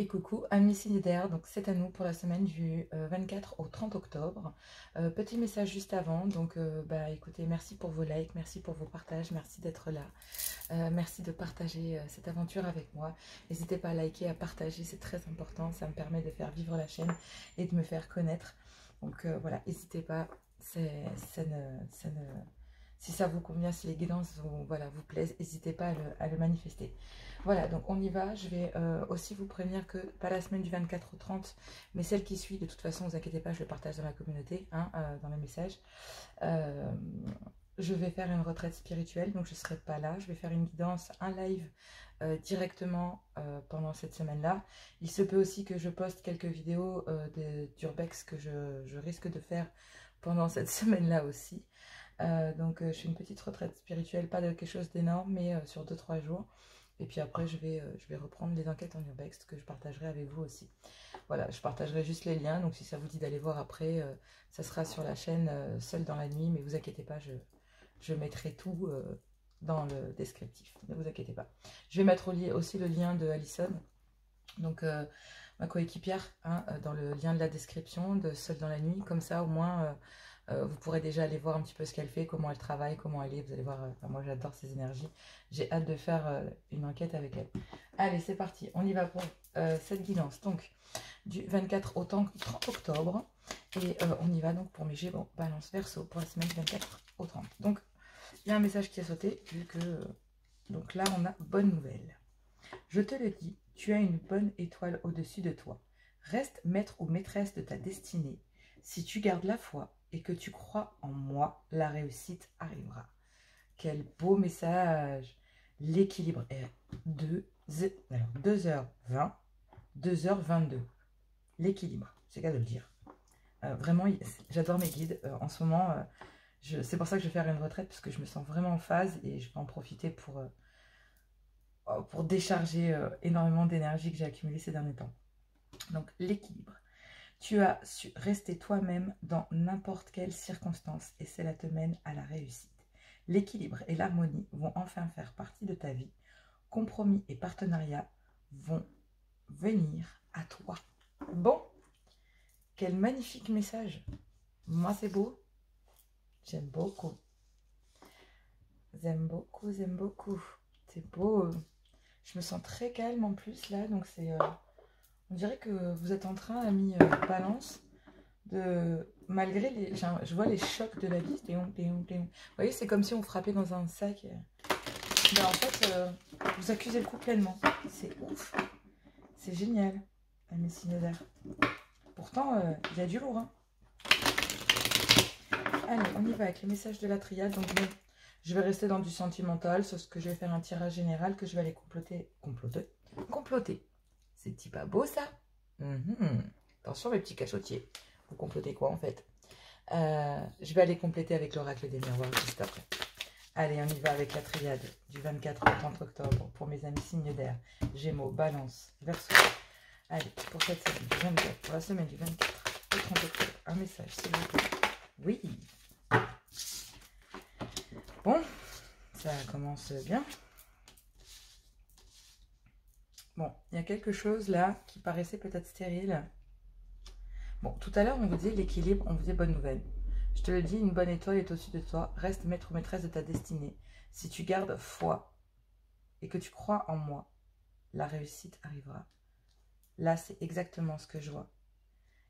Et coucou, amis signes d'air, donc c'est à nous pour la semaine du 24 au 30 octobre. Petit message juste avant, donc écoutez, merci pour vos likes, merci pour vos partages, merci d'être là. Merci de partager cette aventure avec moi. N'hésitez pas à liker, à partager, c'est très important, ça me permet de faire vivre la chaîne et de me faire connaître. Donc voilà, n'hésitez pas, si ça vous convient, si les guidances vous plaisent, n'hésitez pas à le manifester. Voilà, donc on y va. Je vais aussi vous prévenir que, pas la semaine du 24 au 30, mais celle qui suit, de toute façon, ne vous inquiétez pas, je le partage dans la communauté, dans les messages. Je vais faire une retraite spirituelle, donc je ne serai pas là. Je vais faire une guidance, un live directement pendant cette semaine-là. Il se peut aussi que je poste quelques vidéos d'urbex que je risque de faire pendant cette semaine-là aussi. Donc je fais une petite retraite spirituelle, pas de quelque chose d'énorme, mais sur 2-3 jours. Et puis après, je vais reprendre les enquêtes en urbex que je partagerai avec vous aussi. Voilà, je partagerai juste les liens. Donc si ça vous dit d'aller voir après, ça sera sur la chaîne Seul dans la nuit. Mais vous inquiétez pas, je mettrai tout dans le descriptif. Ne vous inquiétez pas. Je vais mettre aussi le lien de Alison. Donc ma coéquipière, dans le lien de la description de Seul dans la nuit. Comme ça, au moins... vous pourrez déjà aller voir un petit peu ce qu'elle fait, comment elle travaille, comment elle est. Vous allez voir, moi j'adore ses énergies. J'ai hâte de faire une enquête avec elle. Allez, c'est parti. On y va pour cette guidance. Donc, du 24 au 30 octobre. Et on y va donc pour mes Gémeaux, Balance, Verseau, pour la semaine du 24 au 30. Donc, il y a un message qui a sauté, vu que... donc là, on a bonne nouvelle. Je te le dis, tu as une bonne étoile au-dessus de toi. Reste maître ou maîtresse de ta destinée. Si tu gardes la foi et que tu crois en moi, la réussite arrivera. Quel beau message. L'équilibre est 2h20, 2h22. L'équilibre, c'est qu'à de le dire. Vraiment, j'adore mes guides. En ce moment, c'est pour ça que je vais faire une retraite, parce que je me sens vraiment en phase et je vais en profiter pour décharger énormément d'énergie que j'ai accumulée ces derniers temps. Donc, l'équilibre. Tu as su rester toi-même dans n'importe quelle circonstance et cela te mène à la réussite. L'équilibre et l'harmonie vont enfin faire partie de ta vie. Compromis et partenariat vont venir à toi. Bon, quel magnifique message. Moi, c'est beau. J'aime beaucoup. J'aime beaucoup, j'aime beaucoup. C'est beau. Je me sens très calme en plus là, donc c'est... on dirait que vous êtes en train, amis Balance, malgré les... je vois les chocs de la vie. Vous voyez, c'est comme si on frappait dans un sac. Ben, en fait, vous accusez le coup pleinement. C'est ouf. C'est génial, amis signes d'air. Pourtant, il y a du lourd. Hein. Allez, on y va avec le message de la triade. Donc, bon, je vais rester dans du sentimental, sauf que je vais faire un tirage général que je vais aller comploter. C'est pas beau, ça? Attention, mes petits cachotiers. Vous complotez quoi, en fait? Je vais aller compléter avec l'oracle des miroirs juste après. Allez, on y va avec la triade du 24 au 30 octobre pour mes amis signes d'air. Gémeaux, Balance, Verseau. Allez, pour cette semaine du 24, pour la semaine du 24 au 30 octobre, un message, s'il vous plaît. Oui. Bon, ça commence bien. Bon, il y a quelque chose là qui paraissait peut-être stérile. Bon, tout à l'heure, on vous dit l'équilibre, on vous dit bonne nouvelle. Je te le dis, une bonne étoile est au-dessus de toi. Reste maître ou maîtresse de ta destinée. Si tu gardes foi et que tu crois en moi, la réussite arrivera. Là, c'est exactement ce que je vois.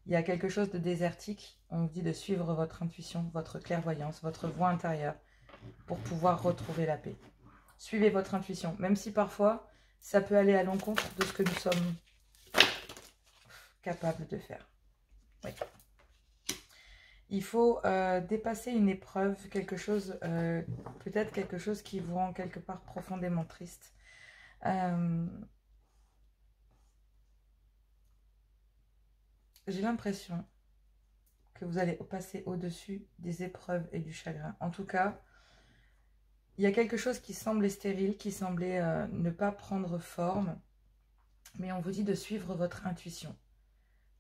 Il y a quelque chose de désertique. On vous dit de suivre votre intuition, votre clairvoyance, votre voix intérieure pour pouvoir retrouver la paix. Suivez votre intuition, même si parfois, ça peut aller à l'encontre de ce que nous sommes capables de faire. Oui. Il faut dépasser une épreuve, quelque chose, peut-être quelque chose qui vous rend quelque part profondément triste. J'ai l'impression que vous allez passer au-dessus des épreuves et du chagrin. En tout cas, il y a quelque chose qui semblait stérile, qui semblait ne pas prendre forme, mais on vous dit de suivre votre intuition.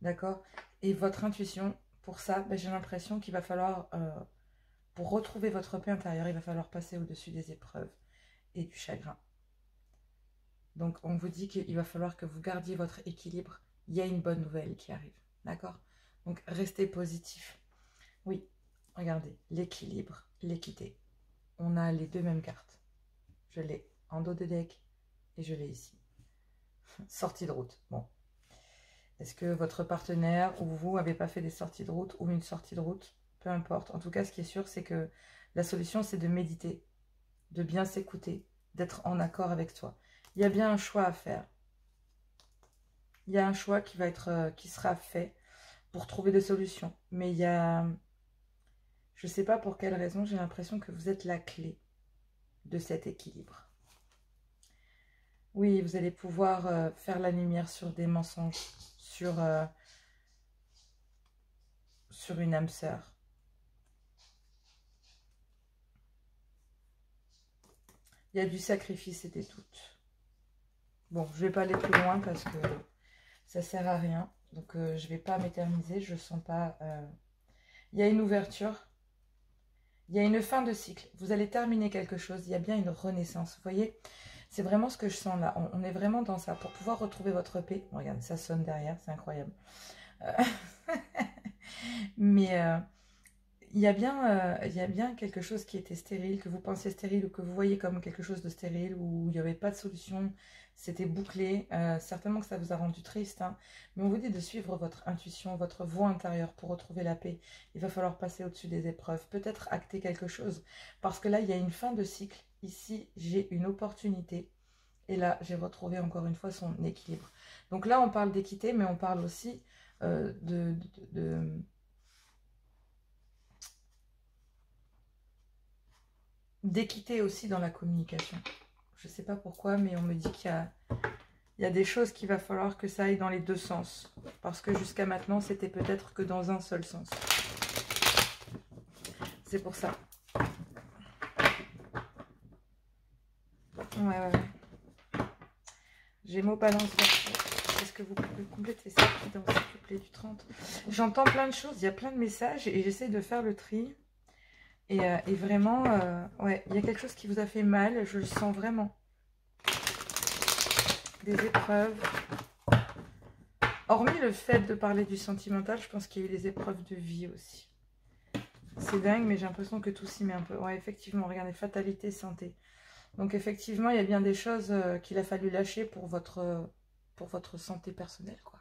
D'accord? Et votre intuition, pour ça, j'ai l'impression qu'il va falloir, pour retrouver votre paix intérieure, il va falloir passer au-dessus des épreuves et du chagrin. Donc, on vous dit qu'il va falloir que vous gardiez votre équilibre. Il y a une bonne nouvelle qui arrive. D'accord? Donc, restez positif. Oui, regardez, l'équilibre, l'équité. On a les deux mêmes cartes. Je l'ai en dos de deck et je l'ai ici. Sortie de route. Bon. Est-ce que votre partenaire ou vous n'avez pas fait des sorties de route ou une sortie de route? Peu importe. En tout cas, ce qui est sûr, c'est que la solution, c'est de méditer, de bien s'écouter, d'être en accord avec soi. Il y a bien un choix à faire. Il y a un choix qui sera fait pour trouver des solutions. Mais il y a... Je ne sais pas pour quelle raison, j'ai l'impression que vous êtes la clé de cet équilibre. Oui, vous allez pouvoir faire la lumière sur des mensonges, sur une âme sœur. Il y a du sacrifice et des doutes. Bon, je ne vais pas aller plus loin parce que ça ne sert à rien. Donc, je ne vais pas m'éterniser. Je ne sens pas... Il y a une ouverture. Il y a une fin de cycle. Vous allez terminer quelque chose. Il y a bien une renaissance. Vous voyez, c'est vraiment ce que je sens là. On est vraiment dans ça. Pour pouvoir retrouver votre paix. Bon, regardez, ça sonne derrière. C'est incroyable. Mais il y a bien quelque chose qui était stérile, que vous pensiez stérile ou que vous voyez comme quelque chose de stérile, où il n'y avait pas de solution, c'était bouclé. Certainement que ça vous a rendu triste, hein, mais on vous dit de suivre votre intuition, votre voix intérieure pour retrouver la paix. Il va falloir passer au-dessus des épreuves, peut-être acter quelque chose, parce que là, il y a une fin de cycle. Ici, j'ai une opportunité, et là, j'ai retrouvé encore une fois son équilibre. Donc là, on parle d'équité, mais on parle aussi d'équité aussi dans la communication. Je ne sais pas pourquoi, mais on me dit qu'il y a des choses qu'il va falloir que ça aille dans les deux sens. Parce que jusqu'à maintenant, c'était peut-être que dans un seul sens. C'est pour ça. Ouais. Gémeaux, Balance, Verseau. Est-ce que vous pouvez compléter cette guidance, s'il vous plaît, du 30? J'entends plein de choses, il y a plein de messages et j'essaie de faire le tri. Et vraiment, ouais, il y a quelque chose qui vous a fait mal, je le sens vraiment. Des épreuves. Hormis le fait de parler du sentimental, je pense qu'il y a eu des épreuves de vie aussi. C'est dingue, mais j'ai l'impression que tout s'y met un peu. Ouais, effectivement, regardez, fatalité, santé. Donc effectivement, il y a bien des choses qu'il a fallu lâcher pour votre santé personnelle, quoi.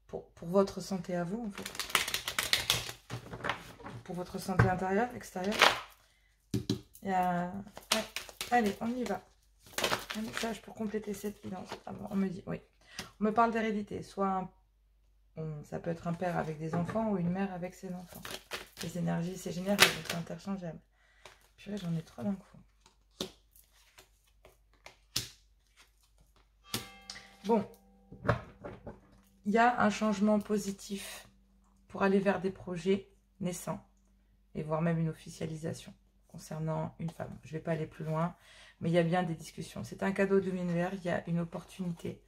Pour votre santé à vous, en fait. Pour votre santé intérieure, extérieure. Il y a... Ouais. Allez, on y va. Un message pour compléter cette guidance. Ah bon, on me dit, oui. On me parle d'hérédité. Soit ça peut être un père avec des enfants ou une mère avec ses enfants. Les énergies, c'est génial, c'est interchangeable. Purée, j'en ai trop d'un coup. Bon. Il y a un changement positif pour aller vers des projets naissants. Et voire même une officialisation concernant une femme. Je ne vais pas aller plus loin, mais il y a bien des discussions. C'est un cadeau de l'univers, il y a une opportunité.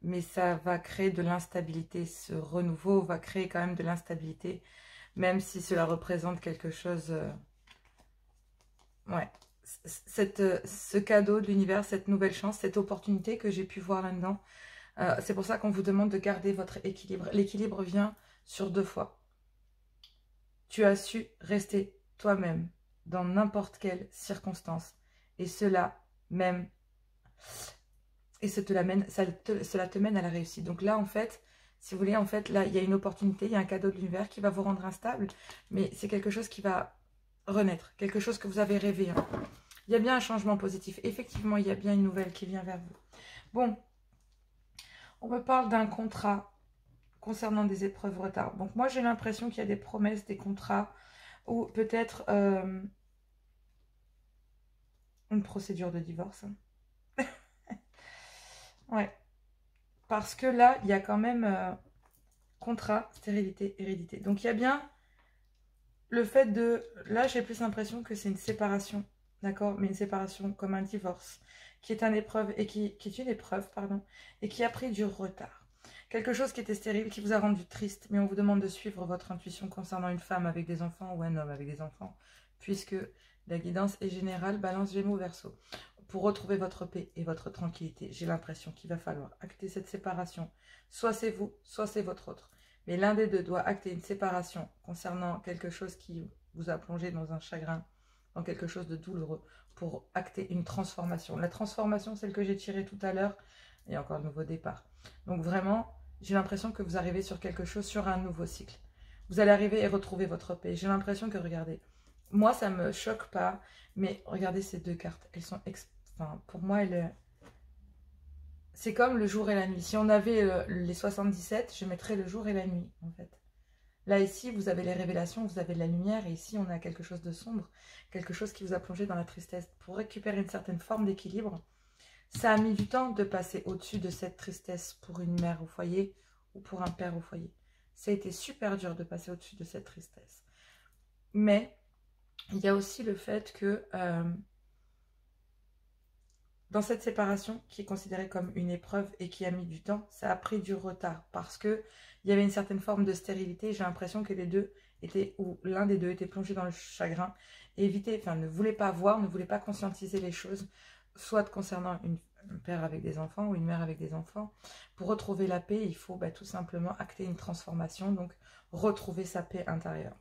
Mais ça va créer de l'instabilité. Ce renouveau va créer quand même de l'instabilité, même si cela représente quelque chose... Ouais. Ce cadeau de l'univers, cette nouvelle chance, cette opportunité que j'ai pu voir là-dedans, c'est pour ça qu'on vous demande de garder votre équilibre. L'équilibre vient sur 2 fois. Tu as su rester toi-même dans n'importe quelle circonstance. Et cela même... Et cela te mène à la réussite. Donc là, en fait, si vous voulez, en fait, là, il y a une opportunité, il y a un cadeau de l'univers qui va vous rendre instable. Mais c'est quelque chose qui va renaître. Quelque chose que vous avez rêvé. Hein. Il y a bien un changement positif. Effectivement, il y a bien une nouvelle qui vient vers vous. Bon, on me parle d'un contrat concernant des épreuves retard. Donc moi, j'ai l'impression qu'il y a des promesses, des contrats, ou peut-être une procédure de divorce. Ouais. Parce que là, il y a quand même contrat, stérilité, hérédité. Donc il y a bien le fait de... Là, j'ai plus l'impression que c'est une séparation. D'accord? Mais une séparation comme un divorce, qui est une épreuve, et qui est une épreuve, pardon, et qui a pris du retard. Quelque chose qui était stérile, qui vous a rendu triste, mais on vous demande de suivre votre intuition concernant une femme avec des enfants ou un homme avec des enfants, puisque la guidance est générale, Balance, Gémeaux, Verseau. pour retrouver votre paix et votre tranquillité, j'ai l'impression qu'il va falloir acter cette séparation. Soit c'est vous, soit c'est votre autre. Mais l'un des deux doit acter une séparation concernant quelque chose qui vous a plongé dans un chagrin, dans quelque chose de douloureux, pour acter une transformation. La transformation, celle que j'ai tirée tout à l'heure, et encore un nouveau départ. Donc vraiment, j'ai l'impression que vous arrivez sur quelque chose, sur un nouveau cycle. Vous allez arriver et retrouver votre paix. J'ai l'impression que, regardez, moi ça ne me choque pas, mais regardez ces deux cartes. Elles sont, enfin, pour moi, c'est comme le jour et la nuit. Si on avait les 77, je mettrais le jour et la nuit, en fait. Là, ici, vous avez les révélations, vous avez de la lumière, et ici, on a quelque chose de sombre, quelque chose qui vous a plongé dans la tristesse. Pour récupérer une certaine forme d'équilibre, ça a mis du temps de passer au-dessus de cette tristesse pour une mère au foyer ou pour un père au foyer. Ça a été super dur de passer au-dessus de cette tristesse. Mais il y a aussi le fait que dans cette séparation, qui est considérée comme une épreuve et qui a mis du temps, ça a pris du retard parce qu'il y avait une certaine forme de stérilité. J'ai l'impression que les deux étaient, ou l'un des deux était plongé dans le chagrin et ne voulait pas voir, ne voulait pas conscientiser les choses, soit concernant un père avec des enfants ou une mère avec des enfants. Pour retrouver la paix, il faut tout simplement acter une transformation, donc retrouver sa paix intérieure.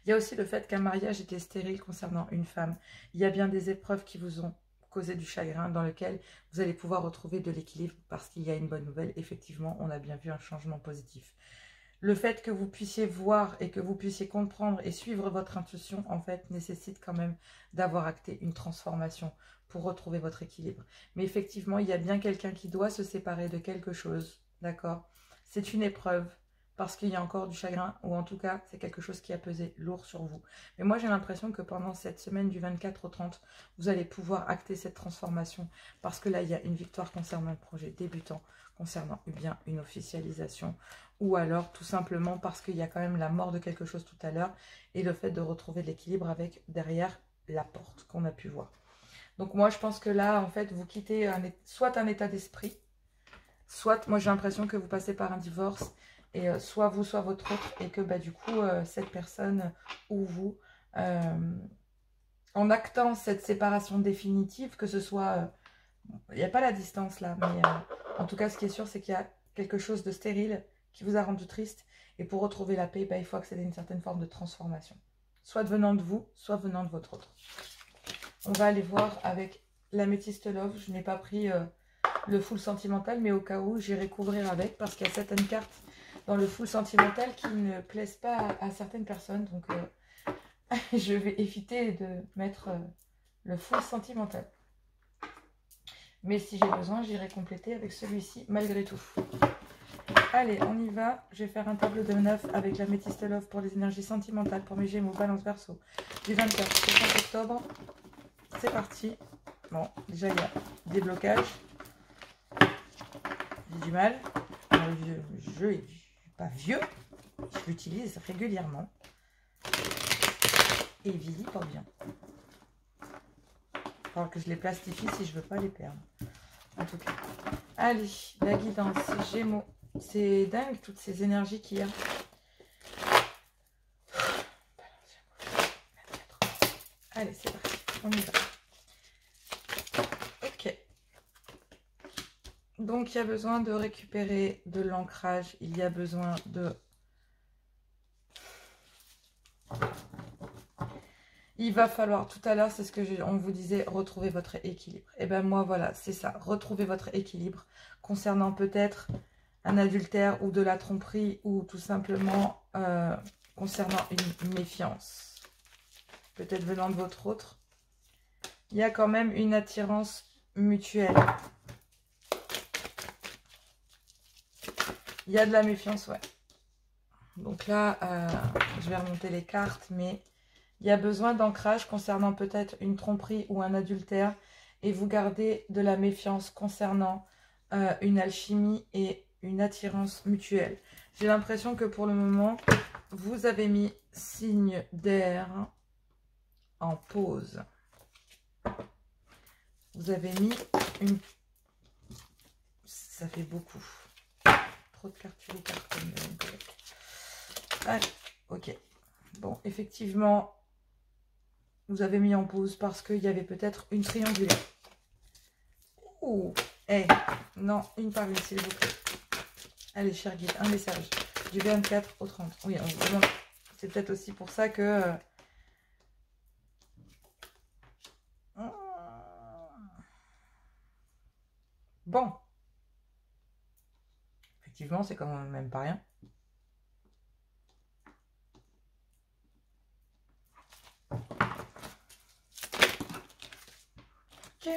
Il y a aussi le fait qu'un mariage était stérile concernant une femme. Il y a bien des épreuves qui vous ont causé du chagrin dans lequel vous allez pouvoir retrouver de l'équilibre parce qu'il y a une bonne nouvelle. Effectivement, on a bien vu un changement positif. Le fait que vous puissiez voir et que vous puissiez comprendre et suivre votre intuition, en fait, nécessite quand même d'avoir acté une transformation pour retrouver votre équilibre. Mais effectivement, il y a bien quelqu'un qui doit se séparer de quelque chose, d'accord? C'est une épreuve parce qu'il y a encore du chagrin, ou en tout cas, c'est quelque chose qui a pesé lourd sur vous. Mais moi, j'ai l'impression que pendant cette semaine du 24 au 30, vous allez pouvoir acter cette transformation parce que là, il y a une victoire concernant le projet débutant, concernant bien une officialisation, ou alors tout simplement parce qu'il y a quand même la mort de quelque chose tout à l'heure et le fait de retrouver l'équilibre avec derrière la porte qu'on a pu voir. Donc moi je pense que là en fait vous quittez soit un état d'esprit, soit moi j'ai l'impression que vous passez par un divorce et soit vous soit votre autre et que du coup cette personne ou vous en actant cette séparation définitive, que ce soit il n'y a pas la distance là, mais en tout cas ce qui est sûr c'est qu'il y a quelque chose de stérile qui vous a rendu triste. Et pour retrouver la paix, il faut accéder à une certaine forme de transformation. Soit venant de vous, soit venant de votre autre. On va aller voir avec l'améthyste love. Je n'ai pas pris le full sentimental, mais au cas où, j'irai couvrir avec. Parce qu'il y a certaines cartes dans le full sentimental qui ne plaisent pas à certaines personnes. Donc, je vais éviter de mettre le full sentimental. Mais si j'ai besoin, j'irai compléter avec celui-ci malgré tout. Allez, on y va. Je vais faire un tableau de 9 avec la métiste love pour les énergies sentimentales pour mes Gémeaux, Balance, Verseau du 24 au 30 octobre. C'est parti. Bon, déjà il y a des blocages. J'ai du mal. Le jeu est pas vieux. Je l'utilise régulièrement. Et il vieillit pas bien. Il va falloir que je les plastifie si je veux pas les perdre. En tout cas. Allez, la guidance, Gémeaux. C'est dingue toutes ces énergies qu'il y a. Allez, c'est parti. On y va. Ok. Donc, il y a besoin de récupérer de l'ancrage. Il y a besoin de... Il va falloir, tout à l'heure, c'est ce que on vous disait, retrouver votre équilibre. Et bien moi, voilà, c'est ça. Retrouver votre équilibre concernant peut-être un adultère ou de la tromperie ou tout simplement concernant une méfiance. Peut-être venant de votre autre. Il y a quand même une attirance mutuelle. Il y a de la méfiance, ouais. Donc là, je vais remonter les cartes, mais il y a besoin d'ancrage concernant peut-être une tromperie ou un adultère. Et vous gardez de la méfiance concernant une alchimie et une attirance mutuelle. J'ai l'impression que pour le moment, vous avez mis signe d'air en pause. Vous avez mis une... Ça fait beaucoup. Trop de cartes sur les cartes comme collègue. Allez, ok. Bon, effectivement, vous avez mis en pause parce qu'il y avait peut-être une triangulaire. Ouh, non, une par une, s'il vous plaît. Allez, cher guide, un message. Du 24 au 30. Oui, c'est peut-être aussi pour ça que... Bon. Effectivement, c'est quand même pas rien. Ok.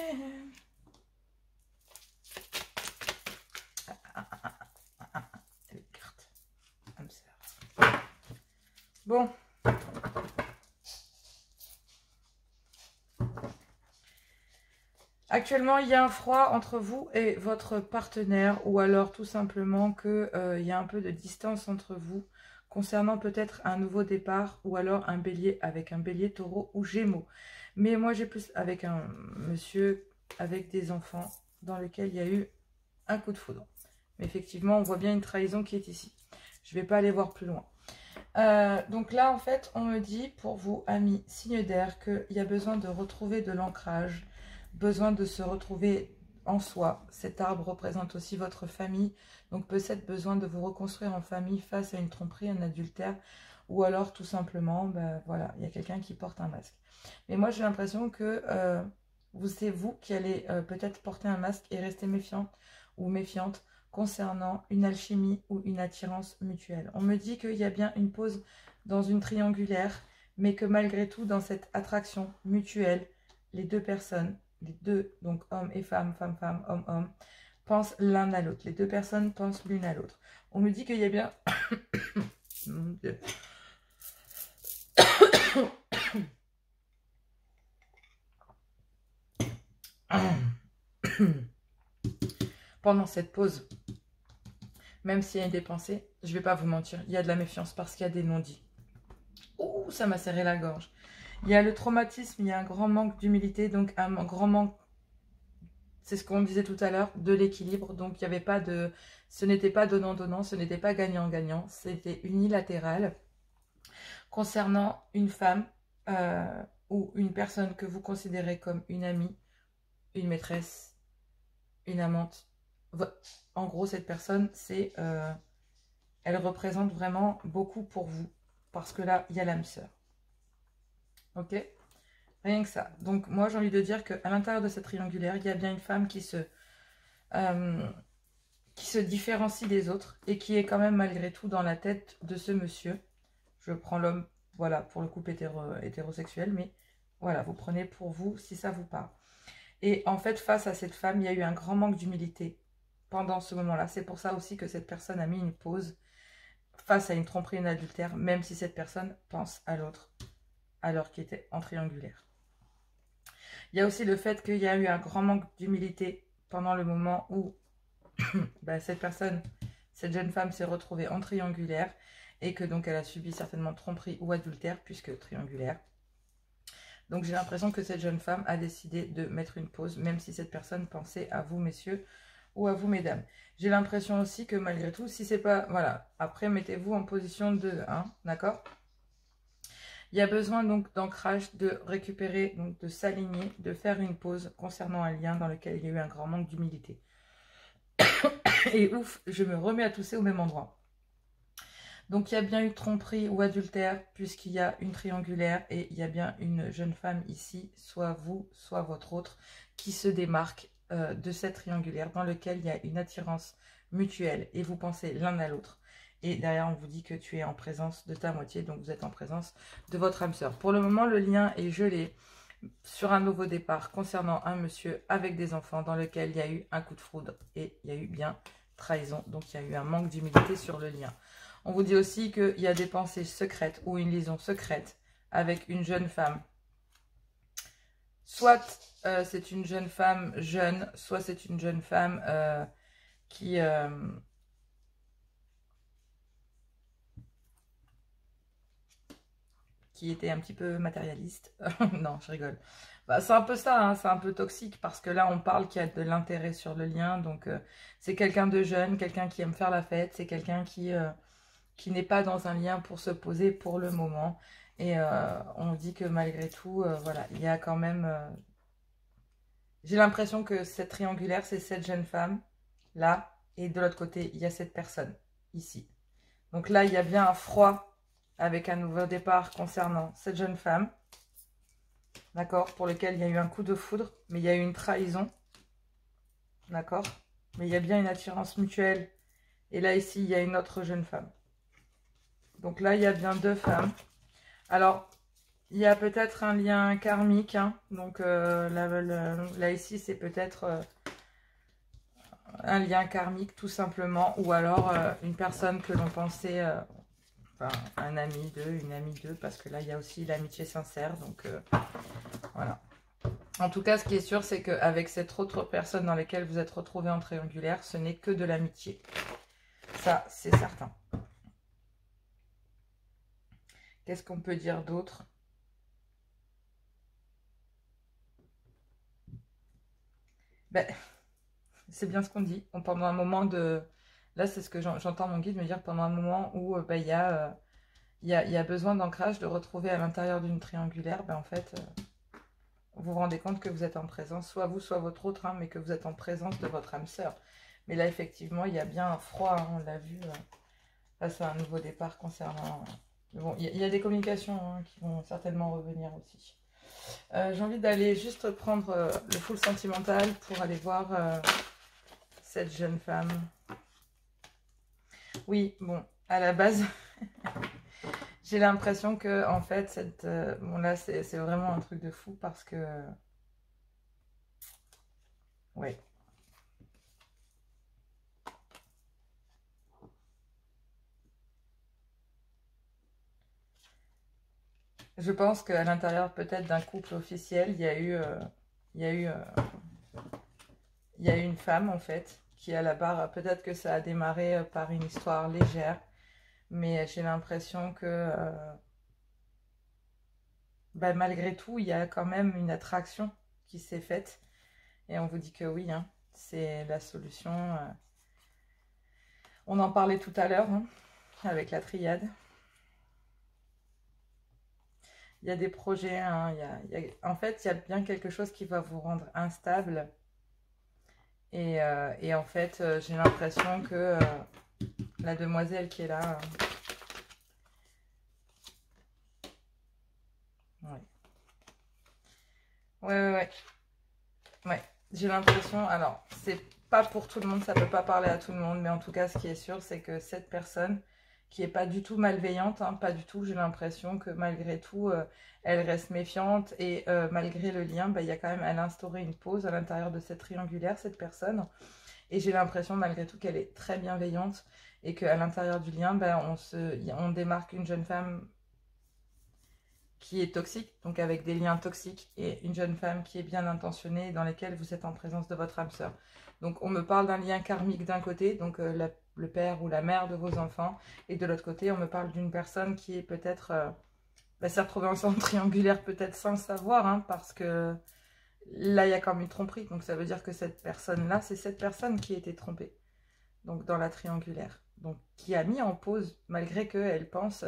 Les cartes. Bon. Actuellement, il y a un froid entre vous et votre partenaire, ou alors tout simplement qu'il y a un peu de distance entre vous concernant peut-être un nouveau départ, ou alors un bélier avec un bélier, taureau ou gémeaux. Mais moi, j'ai plus avec un monsieur avec des enfants dans lequel il y a eu un coup de foudre. Mais effectivement, on voit bien une trahison qui est ici. Je ne vais pas aller voir plus loin. Donc là, en fait, on me dit, pour vous, amis signe d'air, qu'il y a besoin de retrouver de l'ancrage, besoin de se retrouver en soi. Cet arbre représente aussi votre famille, donc peut-être besoin de vous reconstruire en famille face à une tromperie, un adultère, ou alors tout simplement, voilà, il y a quelqu'un qui porte un masque. Mais moi, j'ai l'impression que c'est vous qui allez peut-être porter un masque et rester méfiant ou méfiante concernant une alchimie ou une attirance mutuelle. On me dit qu'il y a bien une pause dans une triangulaire, mais que malgré tout, dans cette attraction mutuelle, les deux personnes, les deux, donc homme et femme, femme, homme, pensent l'un à l'autre. Les deux personnes pensent l'une à l'autre. On me dit qu'il y a bien... Mon Dieu. Pendant cette pause, même s'il y a des pensées, je ne vais pas vous mentir, il y a de la méfiance parce qu'il y a des non-dits. Ouh, ça m'a serré la gorge. Il y a le traumatisme, il y a un grand manque d'humilité, donc un grand manque, c'est ce qu'on disait tout à l'heure, de l'équilibre. Donc il n'y avait pas de, ce n'était pas donnant-donnant, ce n'était pas gagnant-gagnant, c'était unilatéral. Concernant une femme ou une personne que vous considérez comme une amie, une maîtresse, une amante, en gros cette personne, c'est, elle représente vraiment beaucoup pour vous. Parce que là, il y a l'âme sœur. Ok? Rien que ça. Donc, moi, j'ai envie de dire qu'à l'intérieur de cette triangulaire, il y a bien une femme qui se différencie des autres et qui est quand même, malgré tout, dans la tête de ce monsieur. Je prends l'homme, voilà, pour le couple hétérosexuel, mais voilà, vous prenez pour vous si ça vous parle. Et en fait, face à cette femme, il y a eu un grand manque d'humilité pendant ce moment-là. C'est pour ça aussi que cette personne a mis une pause face à une tromperie, un adultère, même si cette personne pense à l'autre, alors qu'il était en triangulaire. Il y a aussi le fait qu'il y a eu un grand manque d'humilité pendant le moment où cette personne, cette jeune femme s'est retrouvée en triangulaire et que donc elle a subi certainement tromperie ou adultère puisque triangulaire. Donc j'ai l'impression que cette jeune femme a décidé de mettre une pause, même si cette personne pensait à vous, messieurs, ou à vous, mesdames. J'ai l'impression aussi que malgré tout, si c'est pas... Voilà, après, mettez-vous en position de 1, d'accord? Il y a besoin donc d'ancrage, de récupérer, donc de s'aligner, de faire une pause concernant un lien dans lequel il y a eu un grand manque d'humilité. Et ouf, je me remets à tousser au même endroit. Donc il y a bien eu tromperie ou adultère, puisqu'il y a une triangulaire et il y a bien une jeune femme ici, soit vous, soit votre autre, qui se démarque de cette triangulaire dans lequel il y a une attirance mutuelle et vous pensez l'un à l'autre. Et derrière, on vous dit que tu es en présence de ta moitié, donc vous êtes en présence de votre âme sœur. Pour le moment, le lien est gelé sur un nouveau départ concernant un monsieur avec des enfants dans lequel il y a eu un coup de foudre et il y a eu bien trahison. Donc, il y a eu un manque d'humilité sur le lien. On vous dit aussi qu'il y a des pensées secrètes ou une liaison secrète avec une jeune femme. Soit c'est une jeune femme jeune, soit c'est une jeune femme qui était un petit peu matérialiste. Non, je rigole. C'est un peu ça, hein, c'est un peu toxique parce que là, on parle qu'il y a de l'intérêt sur le lien. Donc, c'est quelqu'un de jeune, quelqu'un qui aime faire la fête, c'est quelqu'un qui n'est pas dans un lien pour se poser pour le moment. Et on dit que malgré tout, voilà, il y a quand même... j'ai l'impression que cette triangulaire, c'est cette jeune femme, là. Et de l'autre côté, il y a cette personne, ici. Donc là, il y a bien un froid avec un nouveau départ concernant cette jeune femme. D'accord? Pour lequel il y a eu un coup de foudre, mais il y a eu une trahison. D'accord? Mais il y a bien une attirance mutuelle. Et là, ici, il y a une autre jeune femme. Donc là, il y a bien deux femmes. Alors, il y a peut-être un lien karmique. Hein. Donc là, ici, c'est peut-être un lien karmique, tout simplement. Ou alors une personne que l'on pensait... enfin, un ami d'eux, une amie d'eux. Parce que là, il y a aussi l'amitié sincère. Donc, voilà. En tout cas, ce qui est sûr, c'est qu'avec cette autre personne dans laquelle vous êtes retrouvés en triangulaire, ce n'est que de l'amitié. Ça, c'est certain. Qu'est-ce qu'on peut dire d'autre? Ben, c'est bien ce qu'on dit. Pendant un moment de... Là, c'est ce que j'entends mon guide me dire pendant un moment où ben, il y a besoin d'ancrage, de retrouver à l'intérieur d'une triangulaire. Ben, en fait, vous vous rendez compte que vous êtes en présence, soit vous, soit votre autre, hein, mais que vous êtes en présence de votre âme sœur. Mais là, effectivement, il y a bien un froid, hein, on l'a vu, face à un nouveau départ concernant... Bon, il y a des communications hein, qui vont certainement revenir aussi. J'ai envie d'aller juste prendre le full sentimental pour aller voir cette jeune femme. Oui, bon, à la base, j'ai l'impression que, en fait, cette... bon, là, c'est vraiment un truc de fou parce que... ouais. Je pense qu'à l'intérieur peut-être d'un couple officiel, il y a eu une femme en fait qui à la barre, peut-être que ça a démarré par une histoire légère, mais j'ai l'impression que bah, malgré tout, il y a quand même une attraction qui s'est faite et on vous dit que oui, hein, c'est la solution. On en parlait tout à l'heure hein, avec la triade. Il y a des projets, hein, en fait, il y a bien quelque chose qui va vous rendre instable. Et en fait, j'ai l'impression que la demoiselle qui est là... ouais. Ouais, j'ai l'impression... Alors, c'est pas pour tout le monde, ça peut pas parler à tout le monde. Mais en tout cas, ce qui est sûr, c'est que cette personne... qui est pas du tout malveillante, hein, pas du tout. J'ai l'impression que malgré tout, elle reste méfiante et malgré le lien, bah, il y a quand même, elle a instauré une pause à l'intérieur de cette triangulaire, cette personne. Et j'ai l'impression malgré tout qu'elle est très bienveillante et qu'à l'intérieur du lien, bah, on démarque une jeune femme qui est toxique, donc avec des liens toxiques, et une jeune femme qui est bien intentionnée et dans lesquelles vous êtes en présence de votre âme sœur. Donc on me parle d'un lien karmique d'un côté, donc le père ou la mère de vos enfants, et de l'autre côté on me parle d'une personne qui est peut-être s'est retrouvée ensemble triangulaire peut-être sans le savoir, hein, parce que là il y a quand même une tromperie, donc ça veut dire que cette personne-là, c'est cette personne qui a été trompée, donc dans la triangulaire, donc qui a mis en pause, malgré qu'elle pense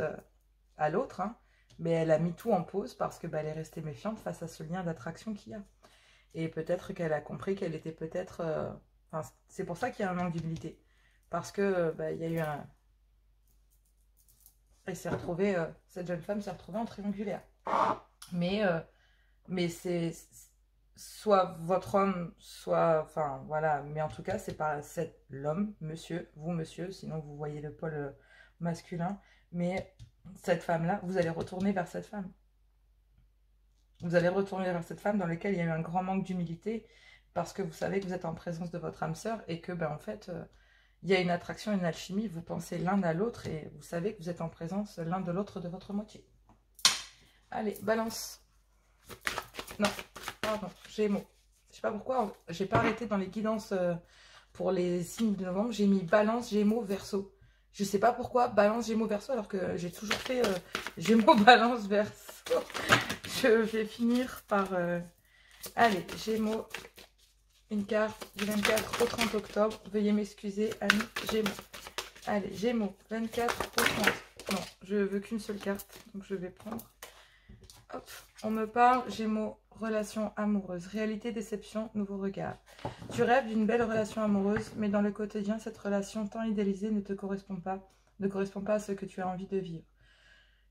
à l'autre, hein, mais elle a mis tout en pause parce que bah, elle est restée méfiante face à ce lien d'attraction qu'il y a. Et peut-être qu'elle a compris qu'elle était peut-être... Enfin, c'est pour ça qu'il y a un manque d'humilité. Parce que bah, il y a eu un... Elle s'est retrouvée... cette jeune femme s'est retrouvée en triangulaire. Mais c'est... Soit votre homme, soit... Enfin, voilà. Mais en tout cas, c'est pas l'homme, monsieur, vous, monsieur. Sinon, vous voyez le pôle masculin. Mais... cette femme-là, vous allez retourner vers cette femme. Vous allez retourner vers cette femme dans laquelle il y a eu un grand manque d'humilité parce que vous savez que vous êtes en présence de votre âme sœur et que, ben, en fait, il y a une attraction, une alchimie. Vous pensez l'un à l'autre et vous savez que vous êtes en présence l'un de l'autre de votre moitié. Allez, balance. Non, pardon, Gémeaux. Je sais pas pourquoi, j'ai pas arrêté dans les guidances pour les signes de novembre. J'ai mis balance, Gémeaux, Verseau. Je sais pas pourquoi, balance, Gémeaux, Verseau, alors que j'ai toujours fait Gémeaux, balance, Verseau. Je vais finir par... Allez, Gémeaux, une carte du 24 au 30 octobre. Veuillez m'excuser, amis Gémeaux. Allez, Gémeaux, 24 au 30. Non, je veux qu'une seule carte, donc je vais prendre Hop, on me parle, Gémeaux, relation amoureuse, réalité, déception, nouveau regard. Tu rêves d'une belle relation amoureuse, mais dans le quotidien, cette relation tant idéalisée ne correspond pas à ce que tu as envie de vivre.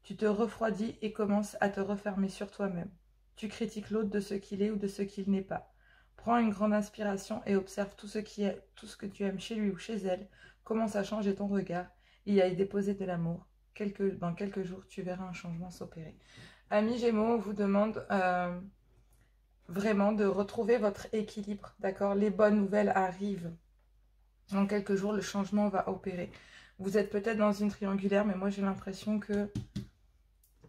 Tu te refroidis et commences à te refermer sur toi-même. Tu critiques l'autre de ce qu'il est ou de ce qu'il n'est pas. Prends une grande inspiration et observe tout ce que tu aimes chez lui ou chez elle. Commence à changer ton regard et à y déposer de l'amour. Dans quelques jours, tu verras un changement s'opérer. Amis Gémeaux, on vous demande vraiment de retrouver votre équilibre, d'accord? Les bonnes nouvelles arrivent. Dans quelques jours, le changement va opérer. Vous êtes peut-être dans une triangulaire, mais moi j'ai l'impression que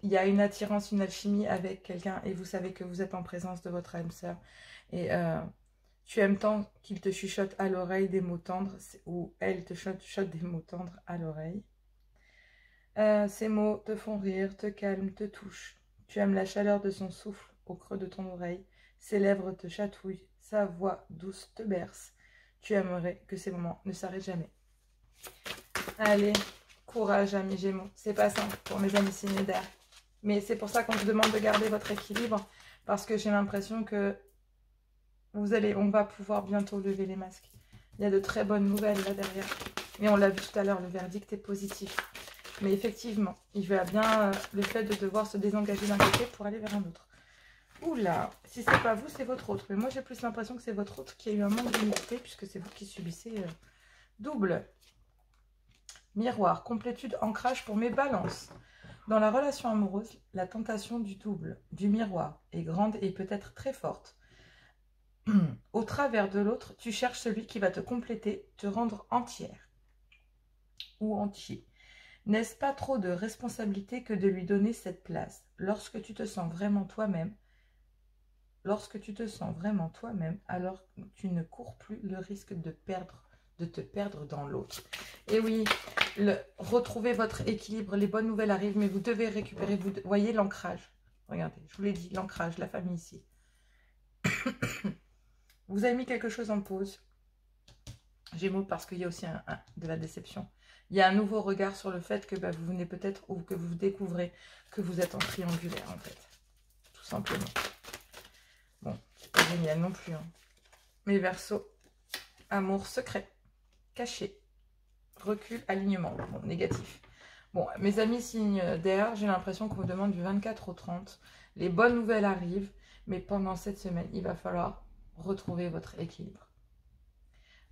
il y a une attirance, une alchimie avec quelqu'un et vous savez que vous êtes en présence de votre âme sœur. Et tu aimes tant qu'il te chuchote à l'oreille des mots tendres ou elle te chuchote des mots tendres à l'oreille. Ces mots te font rire, te calment, te touchent. Tu aimes la chaleur de son souffle au creux de ton oreille. Ses lèvres te chatouillent, sa voix douce te berce. Tu aimerais que ces moments ne s'arrêtent jamais. Allez, courage amis Gémeaux. C'est pas simple pour mes amis signes d'air. Mais c'est pour ça qu'on vous demande de garder votre équilibre. Parce que j'ai l'impression que on va pouvoir bientôt lever les masques. Il y a de très bonnes nouvelles là derrière. Et on l'a vu tout à l'heure, le verdict est positif. Mais effectivement, il va bien le fait de devoir se désengager d'un côté pour aller vers un autre. Oula, si c'est pas vous, c'est votre autre. Mais moi, j'ai plus l'impression que c'est votre autre qui a eu un manque d'humilité puisque c'est vous qui subissez double. Miroir, complétude, ancrage pour mes balances. Dans la relation amoureuse, la tentation du double, du miroir, est grande et peut-être très forte. Au travers de l'autre, tu cherches celui qui va te compléter, te rendre entière ou entier. N'est-ce pas trop de responsabilité que de lui donner cette place? Lorsque tu te sens vraiment toi-même, alors tu ne cours plus le risque de te perdre dans l'autre. Et oui, retrouvez votre équilibre, les bonnes nouvelles arrivent, mais vous devez récupérer, vous voyez l'ancrage. Regardez, je vous l'ai dit, l'ancrage, la famille ici. Vous avez mis quelque chose en pause, Gémeaux, parce qu'il y a aussi de la déception. Il y a un nouveau regard sur le fait que vous venez peut-être, ou que vous découvrez que vous êtes en triangulaire, en fait. Tout simplement. Bon, c'est pas génial non plus. Hein. Mais Verseau, amour secret, caché, recul, alignement. Bon, négatif. Bon, mes amis signes d'air, j'ai l'impression qu'on vous demande du 24 au 30. Les bonnes nouvelles arrivent, mais pendant cette semaine, il va falloir retrouver votre équilibre.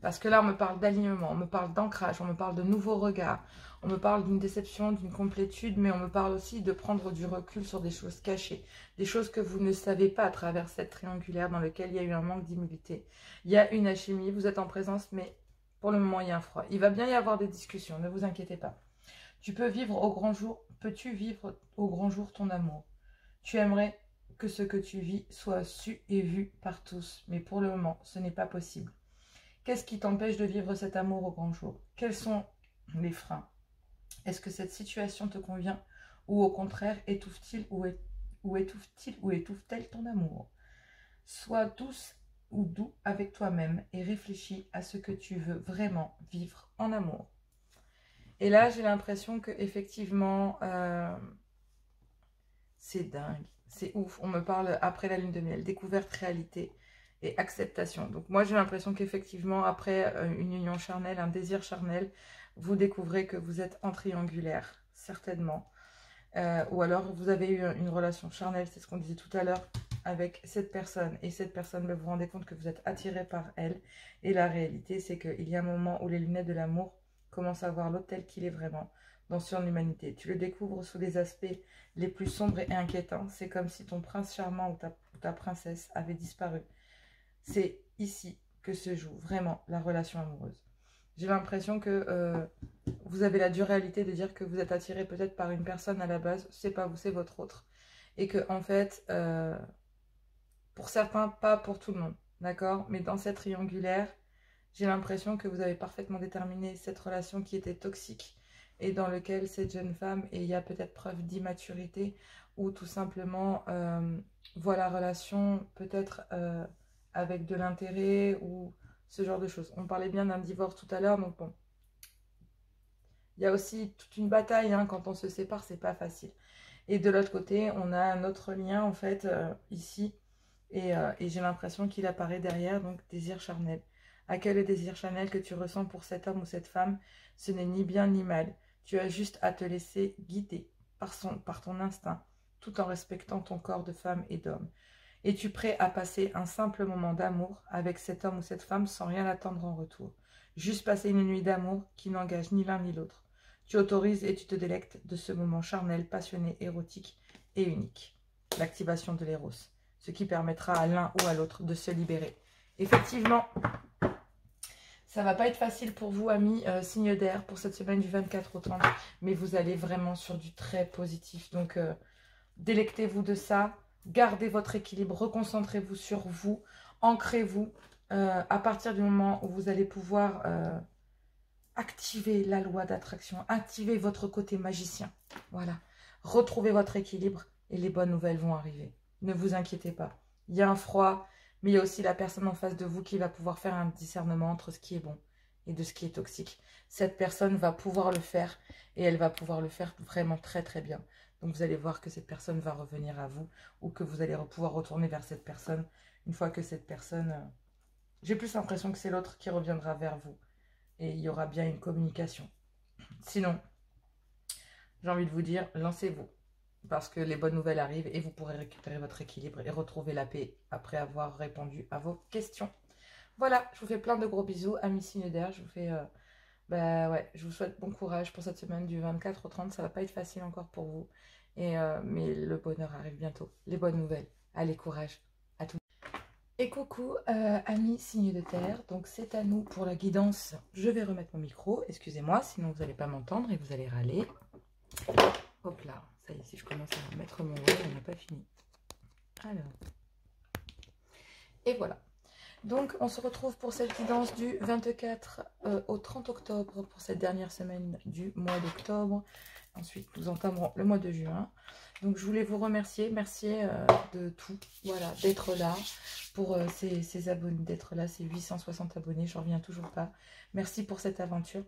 Parce que là, on me parle d'alignement, on me parle d'ancrage, on me parle de nouveaux regards, on me parle d'une déception, d'une complétude, mais on me parle aussi de prendre du recul sur des choses cachées, des choses que vous ne savez pas à travers cette triangulaire dans laquelle il y a eu un manque d'humilité. Il y a une alchimie, vous êtes en présence, mais pour le moment, il y a un froid. Il va bien y avoir des discussions, ne vous inquiétez pas. Peux-tu vivre au grand jour ton amour? Tu aimerais que ce que tu vis soit su et vu par tous, mais pour le moment, ce n'est pas possible. Qu'est-ce qui t'empêche de vivre cet amour au grand jour? Quels sont les freins? Est-ce que cette situation te convient? Ou au contraire, étouffe-t-il ou étouffe-t-elle ton amour? Sois douce ou doux avec toi-même et réfléchis à ce que tu veux vraiment vivre en amour. Et là, j'ai l'impression que effectivement, c'est dingue, c'est ouf. On me parle après la lune de miel, découverte, réalité et acceptation. Donc moi, j'ai l'impression qu'effectivement, après une union charnelle, un désir charnel, vous découvrez que vous êtes en triangulaire, certainement. Ou alors, vous avez eu une relation charnelle, c'est ce qu'on disait tout à l'heure, avec cette personne. Et cette personne, vous vous rendez compte que vous êtes attiré par elle. Et la réalité, c'est qu'il y a un moment où les lunettes de l'amour commencent à voir l'autre tel qu'il est vraiment, dans son humanité. Tu le découvres sous les aspects les plus sombres et inquiétants. C'est comme si ton prince charmant ou ta princesse avait disparu. C'est ici que se joue vraiment la relation amoureuse. J'ai l'impression que vous avez la dure réalité de dire que vous êtes attiré peut-être par une personne à la base, c'est pas vous, c'est votre autre. Et que en fait, pour certains, pas pour tout le monde, d'accord? Mais dans cette triangulaire, j'ai l'impression que vous avez parfaitement déterminé cette relation qui était toxique et dans laquelle cette jeune femme, et il y a peut-être preuve d'immaturité ou tout simplement voit la relation peut-être avec de l'intérêt ou ce genre de choses. On parlait bien d'un divorce tout à l'heure, donc bon. Il y a aussi toute une bataille, hein, quand on se sépare, c'est pas facile. Et de l'autre côté, on a un autre lien, en fait, ici. Et j'ai l'impression qu'il apparaît derrière, donc désir charnel. À quel est le désir charnel que tu ressens pour cet homme ou cette femme? Ce n'est ni bien ni mal. Tu as juste à te laisser guider par ton instinct, tout en respectant ton corps de femme et d'homme. Es-tu prêt à passer un simple moment d'amour avec cet homme ou cette femme sans rien attendre en retour? Juste passer une nuit d'amour qui n'engage ni l'un ni l'autre. Tu autorises et tu te délectes de ce moment charnel, passionné, érotique et unique. L'activation de l'éros, ce qui permettra à l'un ou à l'autre de se libérer. Effectivement, ça va pas être facile pour vous, amis signe d'air, pour cette semaine du 24 au 30, mais vous allez vraiment sur du très positif. Donc, délectez-vous de ça. Gardez votre équilibre, reconcentrez-vous sur vous, ancrez-vous à partir du moment où vous allez pouvoir activer la loi d'attraction, activer votre côté magicien. Voilà, retrouvez votre équilibre et les bonnes nouvelles vont arriver. Ne vous inquiétez pas. Il y a un froid, mais il y a aussi la personne en face de vous qui va pouvoir faire un discernement entre ce qui est bon et de ce qui est toxique. Cette personne va pouvoir le faire et elle va pouvoir le faire vraiment très très bien. Donc vous allez voir que cette personne va revenir à vous ou que vous allez pouvoir retourner vers cette personne une fois que cette personne... J'ai plus l'impression que c'est l'autre qui reviendra vers vous et il y aura bien une communication. Sinon, j'ai envie de vous dire, lancez-vous parce que les bonnes nouvelles arrivent et vous pourrez récupérer votre équilibre et retrouver la paix après avoir répondu à vos questions. Voilà, je vous fais plein de gros bisous, amis signes d'air. Je vous fais... je vous souhaite bon courage pour cette semaine du 24 au 30. Ça va pas être facile encore pour vous. Mais le bonheur arrive bientôt. Les bonnes nouvelles. Allez, courage. À tous. Et coucou, amis signes de terre. Donc, c'est à nous pour la guidance. Je vais remettre mon micro. Excusez-moi, sinon vous n'allez pas m'entendre et vous allez râler. Hop là. Ça y est, si je commence à mettre mon voix, on n'a pas fini. Alors. Et voilà. Donc, on se retrouve pour cette guidance du 24 au 30 octobre pour cette dernière semaine du mois d'octobre. Ensuite, nous entamerons le mois de juin. Donc, je voulais vous remercier. Merci de tout, voilà, d'être là pour ces abonnés, d'être là, ces 860 abonnés. Je n'en reviens toujours pas. Merci pour cette aventure.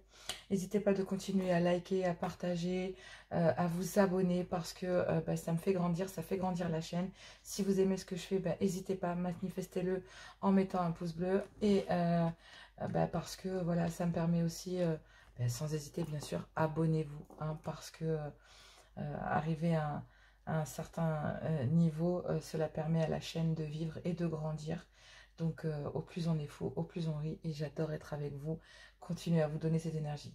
N'hésitez pas de continuer à liker, à partager, à vous abonner parce que ça me fait grandir, ça fait grandir la chaîne. Si vous aimez ce que je fais, n'hésitez pas, manifestez-le en mettant un pouce bleu et parce que voilà, ça me permet aussi, sans hésiter bien sûr, abonnez-vous hein, parce que arriver à un certain niveau, cela permet à la chaîne de vivre et de grandir. Donc au plus on est fou, au plus on rit et j'adore être avec vous, continuer à vous donner cette énergie.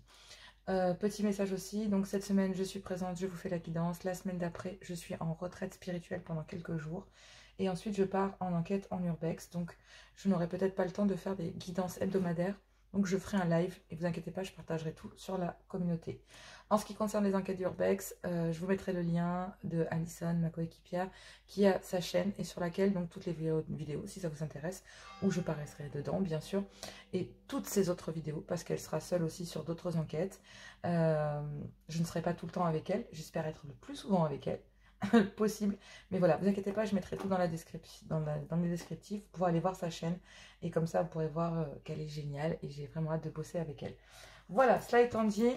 Petit message aussi, donc cette semaine je suis présente, je vous fais la guidance. La semaine d'après je suis en retraite spirituelle pendant quelques jours. Et ensuite je pars en enquête en urbex. Donc je n'aurai peut-être pas le temps de faire des guidances hebdomadaires. Donc je ferai un live et vous inquiétez pas, je partagerai tout sur la communauté. En ce qui concerne les enquêtes d'urbex, je vous mettrai le lien de Alison, ma coéquipière, qui a sa chaîne et sur laquelle donc toutes les vidéos, si ça vous intéresse, où je paraîtrai dedans bien sûr, et toutes ces autres vidéos parce qu'elle sera seule aussi sur d'autres enquêtes. Je ne serai pas tout le temps avec elle, j'espère être le plus souvent avec elle possible, mais voilà, vous inquiétez pas, je mettrai tout dans la description, dans les descriptifs pour aller voir sa chaîne et comme ça vous pourrez voir qu'elle est géniale et j'ai vraiment hâte de bosser avec elle. Voilà, cela étant dit,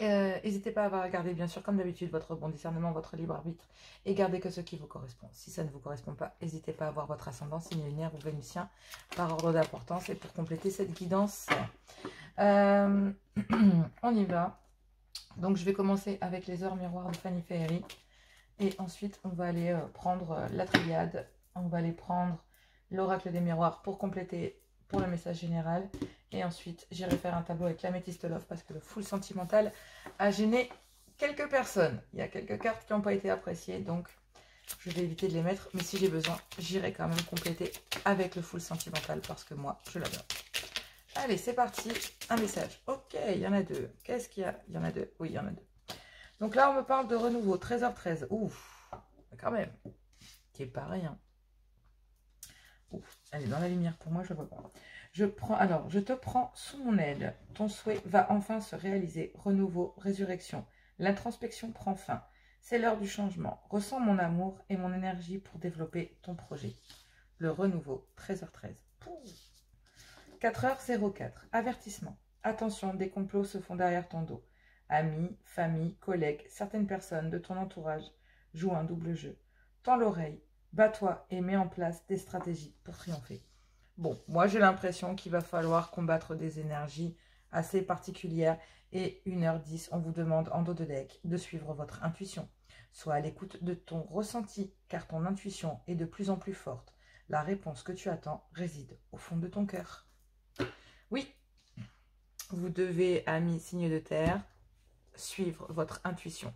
n'hésitez pas à regarder bien sûr comme d'habitude votre bon discernement, votre libre arbitre et gardez que ce qui vous correspond. Si ça ne vous correspond pas, n'hésitez pas à voir votre ascendant, signe lunaire ou vénitien par ordre d'importance. Et pour compléter cette guidance, on y va. Donc je vais commencer avec les heures miroirs de Fanny Ferry. Et ensuite, on va aller prendre la triade, on va aller prendre l'oracle des miroirs pour compléter pour le message général. Et ensuite, j'irai faire un tableau avec l'améthyste love parce que le full sentimental a gêné quelques personnes. Il y a quelques cartes qui n'ont pas été appréciées, donc je vais éviter de les mettre. Mais si j'ai besoin, j'irai quand même compléter avec le full sentimental parce que moi, je l'adore. Allez, c'est parti. Un message. Ok, il y en a deux. Qu'est-ce qu'il y a? Il y en a deux. Oui, il y en a deux. Donc là, on me parle de renouveau, 13h13. Ouf, quand même, c'est pas rien. Ouf, elle est dans la lumière pour moi, je ne vois pas. Alors, je te prends sous mon aile. Ton souhait va enfin se réaliser. Renouveau, résurrection. L'introspection prend fin. C'est l'heure du changement. Ressens mon amour et mon énergie pour développer ton projet. Le renouveau, 13h13. 4h04. Avertissement. Attention, des complots se font derrière ton dos. Amis, famille, collègues, certaines personnes de ton entourage jouent un double jeu. Tends l'oreille, bats-toi et mets en place des stratégies pour triompher. Bon, moi j'ai l'impression qu'il va falloir combattre des énergies assez particulières et 1h10, on vous demande en dos de deck de suivre votre intuition. Sois à l'écoute de ton ressenti car ton intuition est de plus en plus forte. La réponse que tu attends réside au fond de ton cœur. Oui, vous devez, amis signes de terre, suivre votre intuition.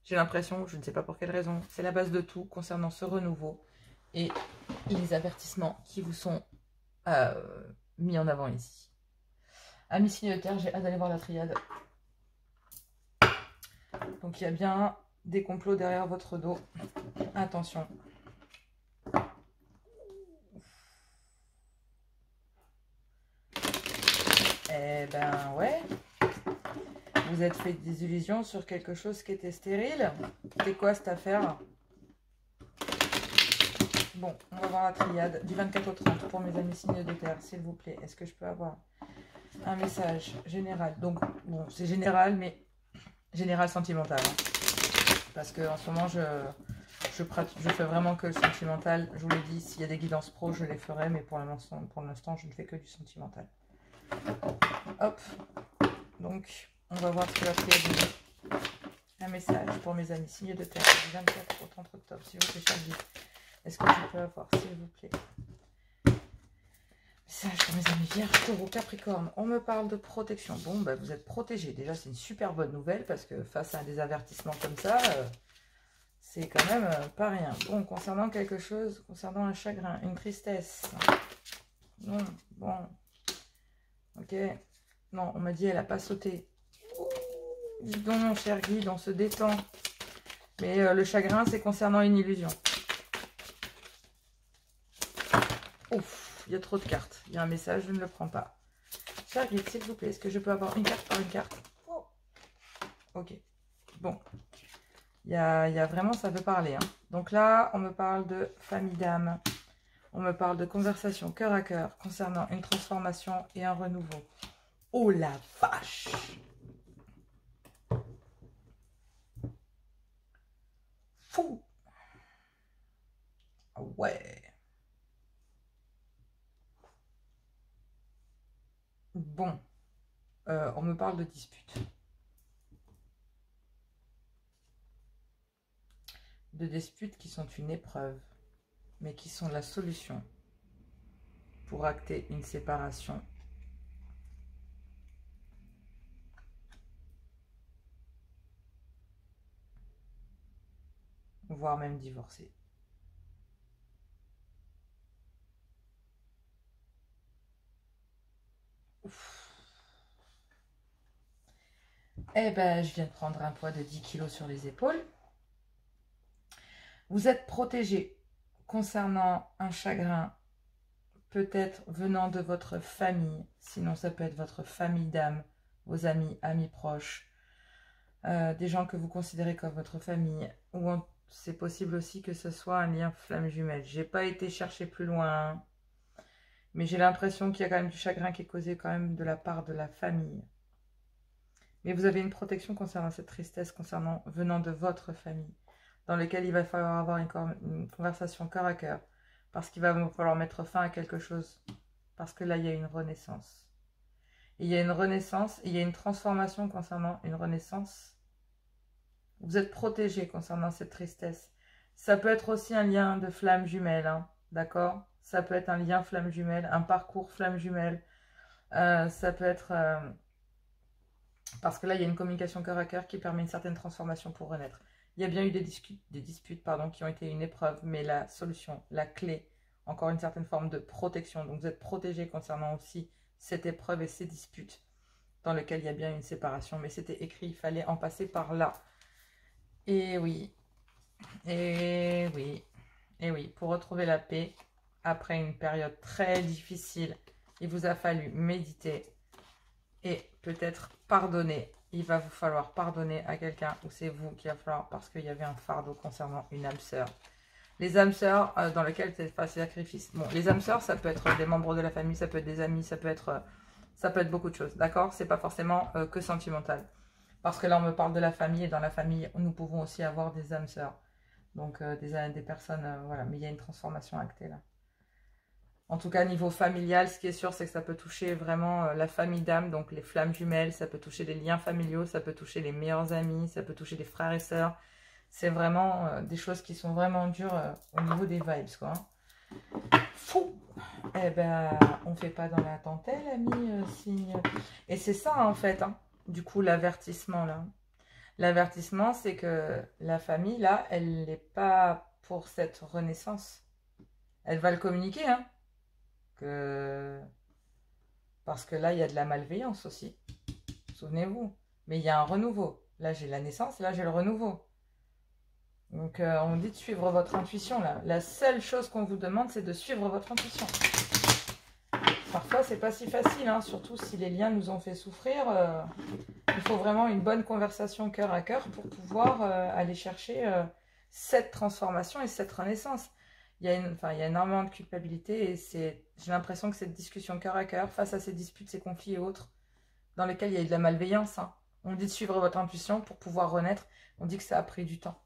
J'ai l'impression, je ne sais pas pour quelle raison, c'est la base de tout concernant ce renouveau et les avertissements qui vous sont mis en avant ici. Amis signes de terre, j'ai hâte d'aller voir la triade. Donc il y a bien des complots derrière votre dos. Attention. Eh ben ouais. Vous êtes fait des illusions sur quelque chose qui était stérile. C'est quoi cette affaire? Bon, on va voir la triade du 24 au 30 pour mes amis signes de terre, s'il vous plaît. Est-ce que je peux avoir un message général? Donc, bon, c'est général, mais général sentimental. Hein. Parce que en ce moment, je fais vraiment que le sentimental. Je vous l'ai dit, s'il y a des guidances pro, je les ferai, mais pour l'instant, je ne fais que du sentimental. Hop. Donc, on va voir ce que la triade dit. Un message pour mes amis signes de terre du 24 au 30 octobre, s'il vous plaît, Charlie. Est-ce que je peux avoir, s'il vous plaît, message pour mes amis Vierge, Taureau, Capricorne. On me parle de protection. Bon, bah, vous êtes protégés. Déjà, c'est une super bonne nouvelle parce que face à des avertissements comme ça, c'est quand même pas rien. Bon, concernant quelque chose, concernant un chagrin, une tristesse. Non, bon. Ok. Non, on m'a dit elle n'a pas sauté. Dis donc, mon cher guide, on se détend. Mais le chagrin, c'est concernant une illusion. Ouf, il y a trop de cartes. Il y a un message, je ne le prends pas. Cher guide, s'il vous plaît, est-ce que je peux avoir une carte par une carte? Oh. Ok. Bon. Il y a vraiment, ça veut parler. Hein. Donc là, on me parle de famille d'âme. On me parle de conversation cœur à cœur concernant une transformation et un renouveau. Oh la vache! Fou! Ouais! Bon. On me parle de dispute. De disputes qui sont une épreuve, mais qui sont la solution pour acter une séparation. Voire même divorcer. Ouf. Eh ben, je viens de prendre un poids de 10 kg sur les épaules. Vous êtes protégé concernant un chagrin, peut-être venant de votre famille. Sinon, ça peut être votre famille d'âme, vos amis, amis proches, des gens que vous considérez comme votre famille. Ou c'est possible aussi que ce soit un lien flamme jumelle. J'ai pas été chercher plus loin, mais j'ai l'impression qu'il y a quand même du chagrin qui est causé quand même de la part de la famille. Mais vous avez une protection concernant cette tristesse, venant de votre famille, dans lequel il va falloir avoir une conversation cœur à cœur, parce qu'il va vous falloir mettre fin à quelque chose, parce que là, il y a une renaissance. Et il y a une renaissance, et il y a une transformation concernant une renaissance. Vous êtes protégé concernant cette tristesse. Ça peut être aussi un lien de flamme jumelle, hein, d'accord? Ça peut être un lien flamme jumelle, un parcours flamme jumelle. Ça peut être... parce que là, il y a une communication cœur à cœur qui permet une certaine transformation pour renaître. Il y a bien eu des disputes qui ont été une épreuve, mais la solution, la clé, encore une certaine forme de protection. Donc vous êtes protégé concernant aussi cette épreuve et ces disputes dans lesquelles il y a bien une séparation. Mais c'était écrit, il fallait en passer par là. Et oui, et oui, et oui, pour retrouver la paix, après une période très difficile, il vous a fallu méditer et peut-être pardonner. Il va vous falloir pardonner à quelqu'un ou c'est vous qui va falloir parce qu'il y avait un fardeau concernant une âme sœur. Les âmes sœurs dans lesquelles vous êtes passé sacrifice. Bon, les âmes sœurs, ça peut être des membres de la famille, ça peut être des amis, ça peut être beaucoup de choses, d'accord? C'est pas forcément que sentimental. Parce que là, on me parle de la famille, et dans la famille, nous pouvons aussi avoir des âmes sœurs. Donc, des personnes, voilà, mais il y a une transformation actée là. En tout cas, niveau familial, ce qui est sûr, c'est que ça peut toucher vraiment la famille d'âme, donc les flammes jumelles, ça peut toucher les liens familiaux, ça peut toucher les meilleurs amis, ça peut toucher les frères et sœurs. C'est vraiment des choses qui sont vraiment dures au niveau des vibes, quoi. Fou! Eh ben, on fait pas dans la dentelle, ami, signe. Et c'est ça, en fait, hein. Du coup, l'avertissement, là. L'avertissement, c'est que la famille, là, elle n'est pas pour cette renaissance. Elle va le communiquer, hein. Parce que là, il y a de la malveillance aussi. Souvenez-vous. Mais il y a un renouveau. Là, j'ai la naissance, là, j'ai le renouveau. Donc, on dit de suivre votre intuition, là. La seule chose qu'on vous demande, c'est de suivre votre intuition. Parfois, c'est pas si facile, hein, surtout si les liens nous ont fait souffrir. Il faut vraiment une bonne conversation cœur à cœur pour pouvoir aller chercher cette transformation et cette renaissance. Il y a énormément de culpabilité et j'ai l'impression que cette discussion cœur à cœur, face à ces disputes, ces conflits et autres, dans lesquels il y a eu de la malveillance, hein, on dit de suivre votre intuition pour pouvoir renaître. On dit que ça a pris du temps.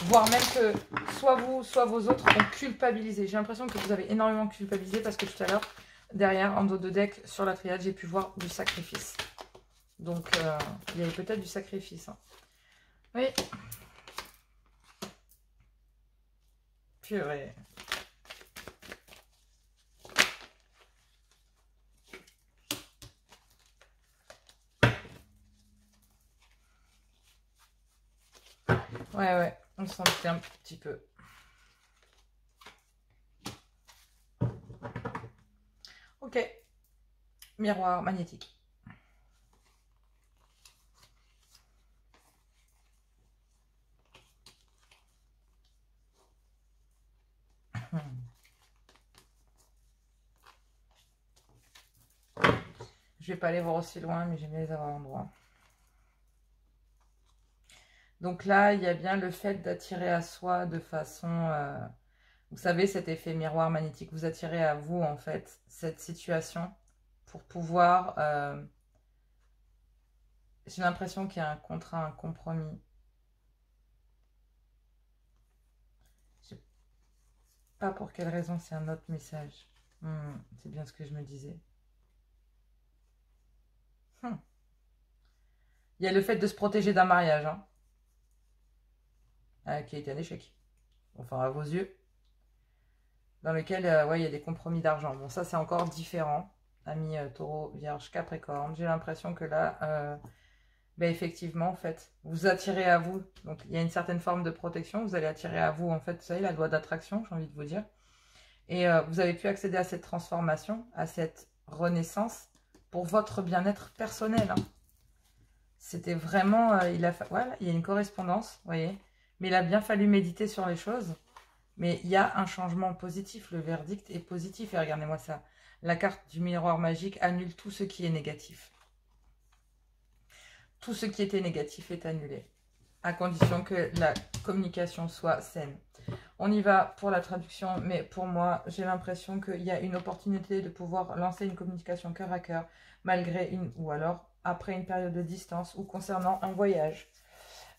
Voire même que soit vous, soit vos autres ont culpabilisé. J'ai l'impression que vous avez énormément culpabilisé parce que tout à l'heure, derrière, en dos de deck, sur la triade, j'ai pu voir du sacrifice. Donc, il y avait peut-être du sacrifice. Hein. Oui. Purée. Ouais, on s'en fait un petit peu. Ok. Miroir magnétique. Je vais pas aller voir aussi loin, mais j'aime bien les avoir à l'endroit. Donc là, il y a bien le fait d'attirer à soi de façon... vous savez, cet effet miroir magnétique, vous attirez à vous, en fait, cette situation pour pouvoir... j'ai l'impression qu'il y a un contrat, un compromis. Je sais pas pour quelle raison, c'est un autre message. C'est bien ce que je me disais. Il y a le fait de se protéger d'un mariage, hein, qui a été un échec. Enfin, à vos yeux. Dans lequel, ouais, il y a des compromis d'argent. Bon, ça, c'est encore différent. Amis taureau, vierge, capricorne. J'ai l'impression que là, effectivement, en fait, vous attirez à vous. Donc, il y a une certaine forme de protection. Vous allez attirer à vous, en fait, vous savez, la loi d'attraction, j'ai envie de vous dire. Et vous avez pu accéder à cette transformation, à cette renaissance pour votre bien-être personnel. Hein. C'était vraiment... voilà, il y a une correspondance, vous voyez. Mais il a bien fallu méditer sur les choses. Mais il y a un changement positif. Le verdict est positif. Et regardez-moi ça. La carte du miroir magique annule tout ce qui est négatif. Tout ce qui était négatif est annulé. À condition que la communication soit saine. On y va pour la traduction. Mais pour moi, j'ai l'impression qu'il y a une opportunité de pouvoir lancer une communication cœur à cœur. Malgré ou alors après une période de distance ou concernant un voyage.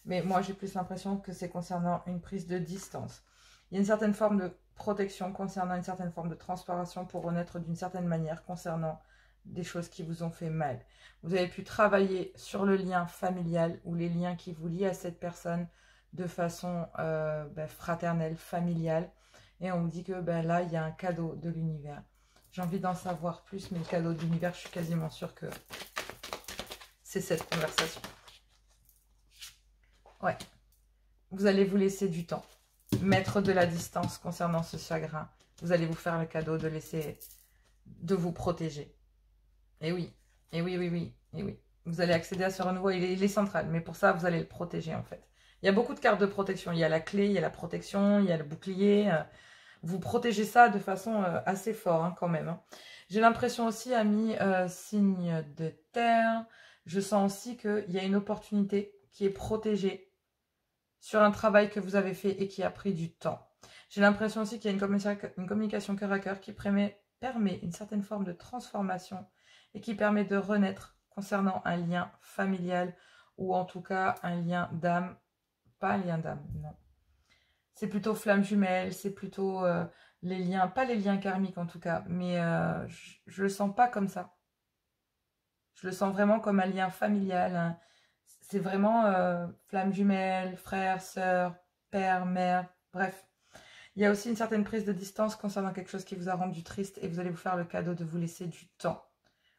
Mais moi, j'ai plus l'impression que c'est concernant une prise de distance. Il y a une certaine forme de protection concernant une certaine forme de transparation pour renaître d'une certaine manière concernant des choses qui vous ont fait mal. Vous avez pu travailler sur le lien familial ou les liens qui vous lient à cette personne de façon fraternelle, familiale. Et on vous dit que là, il y a un cadeau de l'univers. J'ai envie d'en savoir plus, mais le cadeau de l'univers, je suis quasiment sûre que c'est cette conversation. Ouais. Vous allez vous laisser du temps. Mettre de la distance concernant ce chagrin. Vous allez vous faire le cadeau de vous protéger. Et oui. Et oui, oui, oui. Et oui. Vous allez accéder à ce renouveau. Il est central. Mais pour ça, vous allez le protéger, en fait. Il y a beaucoup de cartes de protection. Il y a la clé, il y a la protection, il y a le bouclier. Vous protégez ça de façon assez fort, hein, quand même. Hein. J'ai l'impression aussi, amis, signe de terre, je sens aussi qu'il y a une opportunité qui est protégée sur un travail que vous avez fait et qui a pris du temps. J'ai l'impression aussi qu'il y a une communication cœur à cœur qui permet une certaine forme de transformation et qui permet de renaître concernant un lien familial ou en tout cas un lien d'âme. Pas un lien d'âme, non. C'est plutôt flamme jumelle, c'est plutôt les liens, pas les liens karmiques en tout cas, mais je le sens pas comme ça. Je le sens vraiment comme un lien familial. C'est vraiment flamme jumelle, frère, sœur, père, mère, bref. Il y a aussi une certaine prise de distance concernant quelque chose qui vous a rendu triste et vous allez vous faire le cadeau de vous laisser du temps.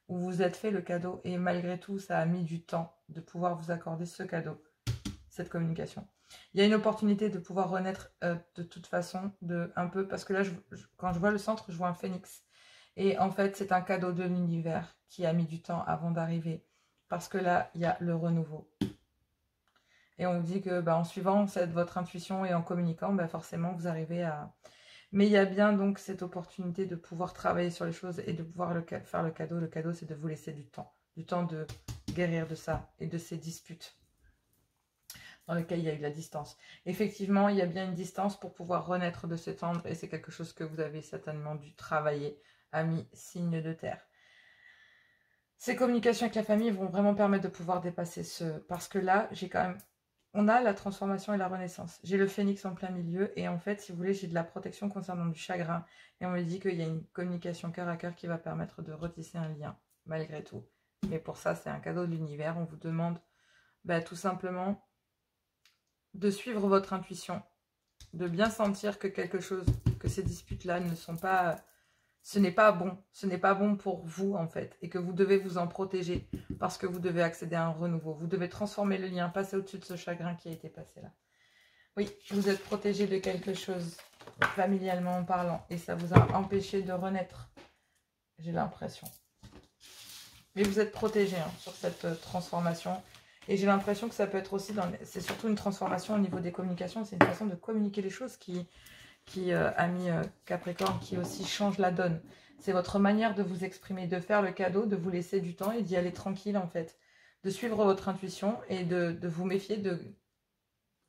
Vous vous êtes fait le cadeau et malgré tout, ça a mis du temps de pouvoir vous accorder ce cadeau, cette communication. Il y a une opportunité de pouvoir renaître de toute façon, un peu, parce que là, quand je vois le centre, je vois un phénix. Et en fait, c'est un cadeau de l'univers qui a mis du temps avant d'arriver. Parce que là, il y a le renouveau. Et on vous dit que en suivant votre intuition et en communiquant, forcément, vous arrivez à... Mais il y a bien donc cette opportunité de pouvoir travailler sur les choses et de pouvoir faire le cadeau. Le cadeau, c'est de vous laisser du temps. Du temps de guérir de ça et de ces disputes dans lesquelles il y a eu la distance. Effectivement, il y a bien une distance pour pouvoir renaître de cet angle et c'est quelque chose que vous avez certainement dû travailler, amis signe de terre. Ces communications avec la famille vont vraiment permettre de pouvoir dépasser ce... Parce que là, j'ai quand même... On a la transformation et la renaissance. J'ai le phénix en plein milieu et en fait, si vous voulez, j'ai de la protection concernant du chagrin. Et on me dit qu'il y a une communication cœur à cœur qui va permettre de retisser un lien, malgré tout. Mais pour ça, c'est un cadeau de l'univers. On vous demande tout simplement de suivre votre intuition, de bien sentir que quelque chose, que ces disputes-là ne sont pas... Ce n'est pas bon pour vous en fait, et que vous devez vous en protéger, parce que vous devez accéder à un renouveau, vous devez transformer le lien, passer au-dessus de ce chagrin qui a été passé là. Oui, vous êtes protégé de quelque chose, familialement parlant, et ça vous a empêché de renaître, j'ai l'impression. Mais vous êtes protégé sur cette transformation, et j'ai l'impression que ça peut être aussi, c'est surtout une transformation au niveau des communications, c'est une façon de communiquer les choses qui ami Capricorne, qui aussi change la donne. C'est votre manière de vous exprimer, de faire le cadeau, de vous laisser du temps et d'y aller tranquille en fait. De suivre votre intuition et de vous méfier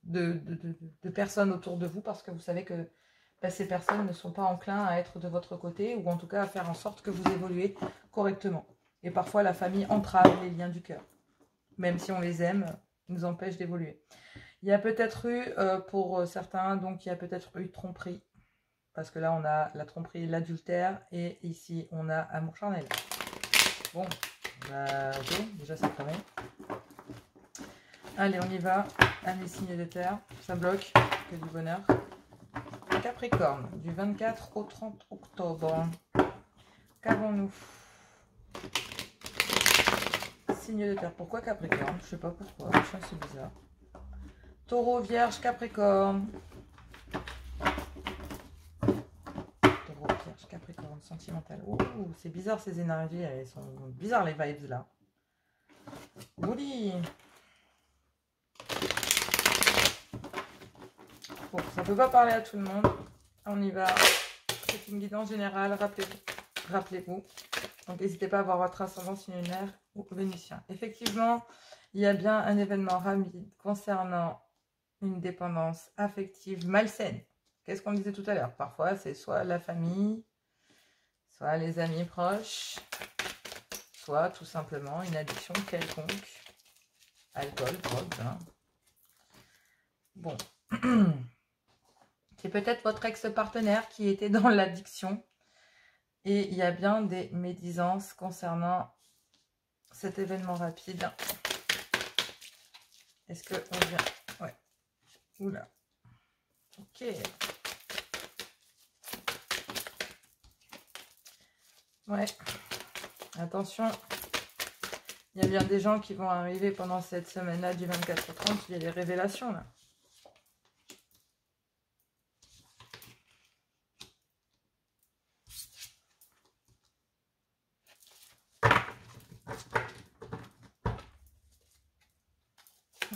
de personnes autour de vous parce que vous savez que ces personnes ne sont pas enclins à être de votre côté ou en tout cas à faire en sorte que vous évoluez correctement. Et parfois la famille entrave les liens du cœur. Même si on les aime, nous empêche d'évoluer. Il y a peut-être eu, pour certains, donc il y a peut-être eu tromperie. Parce que là, on a la tromperie, l'adultère. Et ici, on a amour charnel. Bon, ok, déjà c'est pas mal. Allez, on y va. Amis signes de terre. Ça bloque, que du bonheur. Capricorne, du 24 au 30 octobre. Qu'avons-nous? Signe de terre. Pourquoi Capricorne? Je sais pas pourquoi. C'est bizarre. Taureau, Vierge, Capricorne. Taureau, Vierge, Capricorne, sentimental. Oh, c'est bizarre ces énergies, elles sont bizarres les vibes là. Ouli. Bon, ça peut pas parler à tout le monde. On y va. C'est une guidance générale, rappelez-vous. Donc n'hésitez pas à voir votre ascendance lunaire ou vénitien. Effectivement, il y a bien un événement rapide concernant une dépendance affective malsaine. Qu'est-ce qu'on disait tout à l'heure? Parfois, c'est soit la famille, soit les amis proches, soit tout simplement une addiction quelconque. Alcool, drogue. Hein. Bon. C'est peut-être votre ex-partenaire qui était dans l'addiction. Et il y a bien des médisances concernant cet événement rapide. Est-ce que on vient... Ouais. Oula. Ok. Ouais. Attention. Il y a bien des gens qui vont arriver pendant cette semaine-là du 24 au 30. Il y a des révélations là.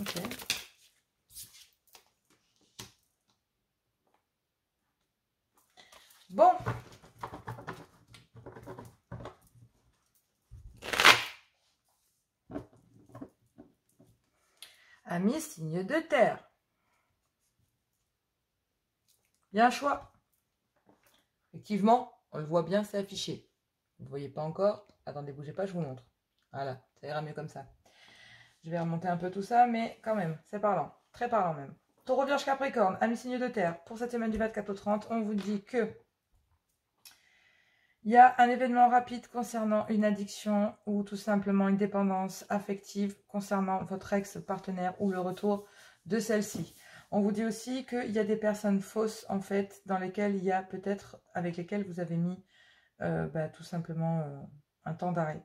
Ok. Bon. Amis, signe de terre. Il y a un choix. Effectivement, on le voit bien, c'est affiché. Vous ne voyez pas encore? Attendez, bougez pas, je vous montre. Voilà, ça ira mieux comme ça. Je vais remonter un peu tout ça, mais quand même, c'est parlant. Très parlant même. Taureau, Vierge, Capricorne, amis signe de terre. Pour cette semaine du 24 au 30, on vous dit que il y a un événement rapide concernant une addiction ou tout simplement une dépendance affective concernant votre ex-partenaire ou le retour de celle-ci. On vous dit aussi qu'il y a des personnes fausses en fait dans lesquelles il y a peut-être avec lesquelles vous avez mis tout simplement un temps d'arrêt.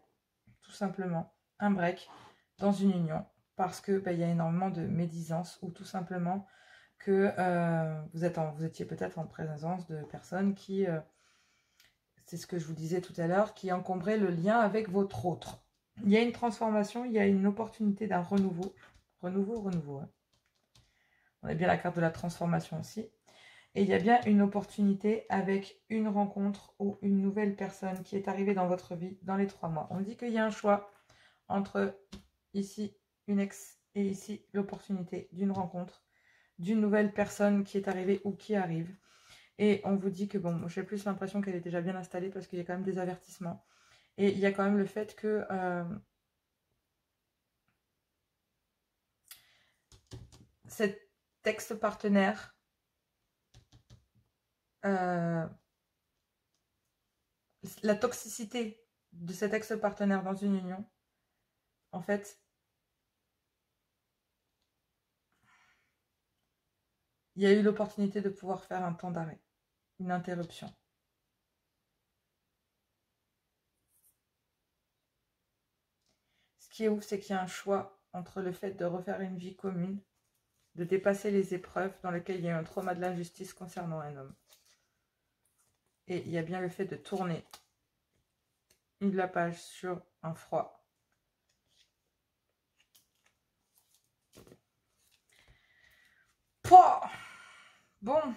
Tout simplement un break dans une union parce que il y a énormément de médisance ou tout simplement que vous étiez peut-être en présence de personnes qui... c'est ce que je vous disais tout à l'heure, qui encombrait le lien avec votre autre. Il y a une transformation, il y a une opportunité d'un renouveau. Renouveau. Hein. On a bien la carte de la transformation aussi. Et il y a bien une opportunité avec une rencontre ou une nouvelle personne qui est arrivée dans votre vie dans les 3 mois. On dit qu'il y a un choix entre ici une ex et ici l'opportunité d'une rencontre, d'une nouvelle personne qui est arrivée ou qui arrive. Et on vous dit que, bon, j'ai plus l'impression qu'elle est déjà bien installée parce qu'il y a quand même des avertissements. Et il y a quand même le fait que cet ex-partenaire la toxicité de cet ex-partenaire dans une union, en fait, il y a eu l'opportunité de pouvoir faire un temps d'arrêt, une interruption. Ce qui est ouf, c'est qu'il y a un choix entre le fait de refaire une vie commune, de dépasser les épreuves dans lesquelles il y a eu un trauma de l'injustice concernant un homme. Et il y a bien le fait de tourner la page sur un froid. Pouah! Bon,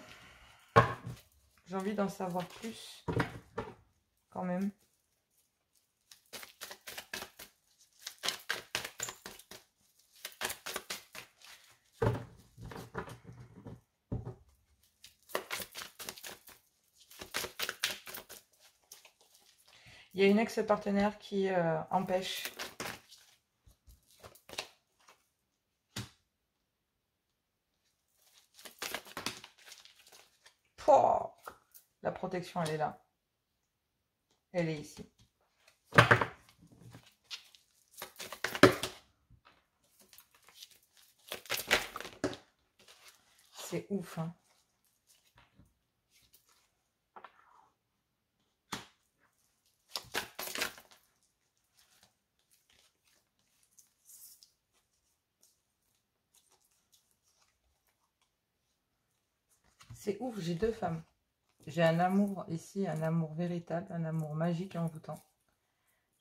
j'ai envie d'en savoir plus quand même. Il y a une ex-partenaire qui empêche la protection, elle est là. Elle est ici. C'est ouf, hein. C'est ouf, j'ai 2 femmes. J'ai un amour ici, un amour véritable, un amour magique et envoûtant.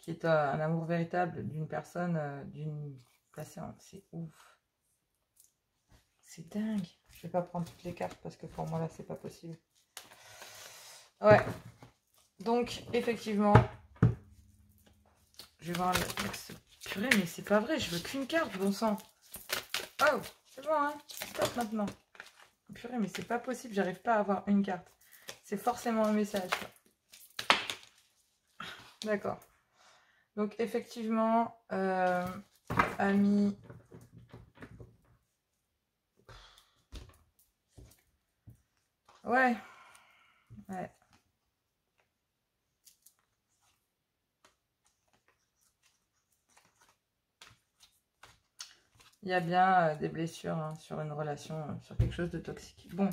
Qui est un amour véritable d'une personne, d'une placée en... C'est ouf. C'est dingue. Je vais pas prendre toutes les cartes parce que pour moi là, c'est pas possible. Ouais. Donc, effectivement, je vais voir le texte. Purée, mais c'est pas vrai, je veux qu'une carte, bon sang. Oh, c'est bon, hein. Stop maintenant. Purée, mais c'est pas possible, j'arrive pas à avoir une carte. C'est forcément un message. D'accord. Donc, effectivement, ami... Ouais. Ouais. Il y a bien des blessures hein, sur une relation, sur quelque chose de toxique. Bon.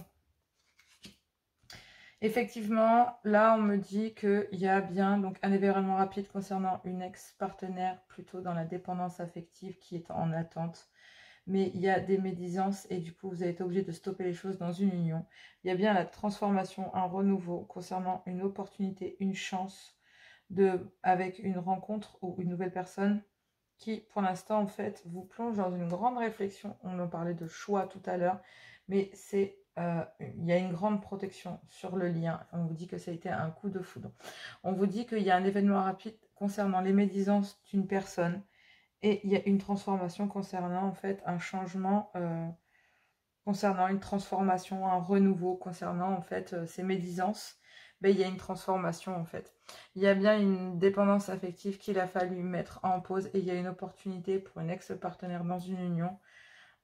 Effectivement, là, on me dit qu'il y a bien donc, un événement rapide concernant une ex-partenaire, plutôt dans la dépendance affective qui est en attente. Mais il y a des médisances et du coup, vous avez été obligé de stopper les choses dans une union. Il y a bien la transformation, un renouveau concernant une opportunité, une chance avec une rencontre ou une nouvelle personne qui, pour l'instant, en fait, vous plonge dans une grande réflexion. On en parlait de choix tout à l'heure, mais c'est il y a une grande protection sur le lien. On vous dit que ça a été un coup de foudre. On vous dit qu'il y a un événement rapide concernant les médisances d'une personne et il y a une transformation concernant, en fait, un changement, concernant une transformation, un renouveau concernant, en fait, ces médisances. ben, il y a une transformation en fait. Il y a bien une dépendance affective qu'il a fallu mettre en pause et il y a une opportunité pour une ex-partenaire dans une union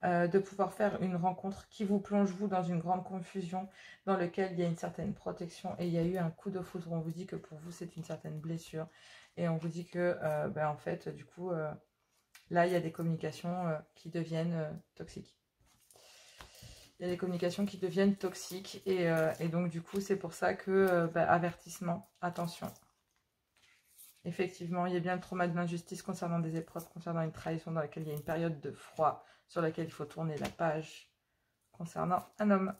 de pouvoir faire une rencontre qui vous plonge vous dans une grande confusion dans laquelle il y a une certaine protection et il y a eu un coup de foudre. On vous dit que pour vous c'est une certaine blessure et on vous dit que ben, en fait du coup là il y a des communications qui deviennent toxiques. Il y a des communications qui deviennent toxiques et donc du coup c'est pour ça que bah, avertissement, attention. Effectivement, il y a bien le trauma de l'injustice concernant des épreuves, concernant une trahison dans laquelle il y a une période de froid sur laquelle il faut tourner la page. Concernant un homme,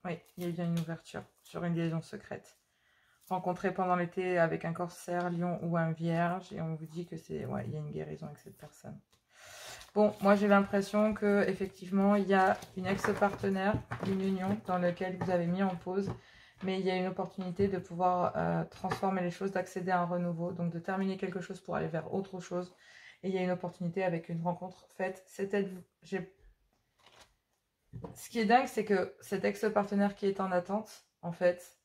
oui, il y a bien une ouverture sur une liaison secrète. Rencontré pendant l'été avec un corsaire, lion ou un vierge et on vous dit que c'est, ouais, il y a une guérison avec cette personne. Bon, moi j'ai l'impression que effectivement il y a une ex-partenaire, une union dans laquelle vous avez mis en pause, mais il y a une opportunité de pouvoir transformer les choses, d'accéder à un renouveau, donc de terminer quelque chose pour aller vers autre chose. Et il y a une opportunité avec une rencontre faite. C'était, ce qui est dingue, c'est que cet ex-partenaire qui est en attente, en fait,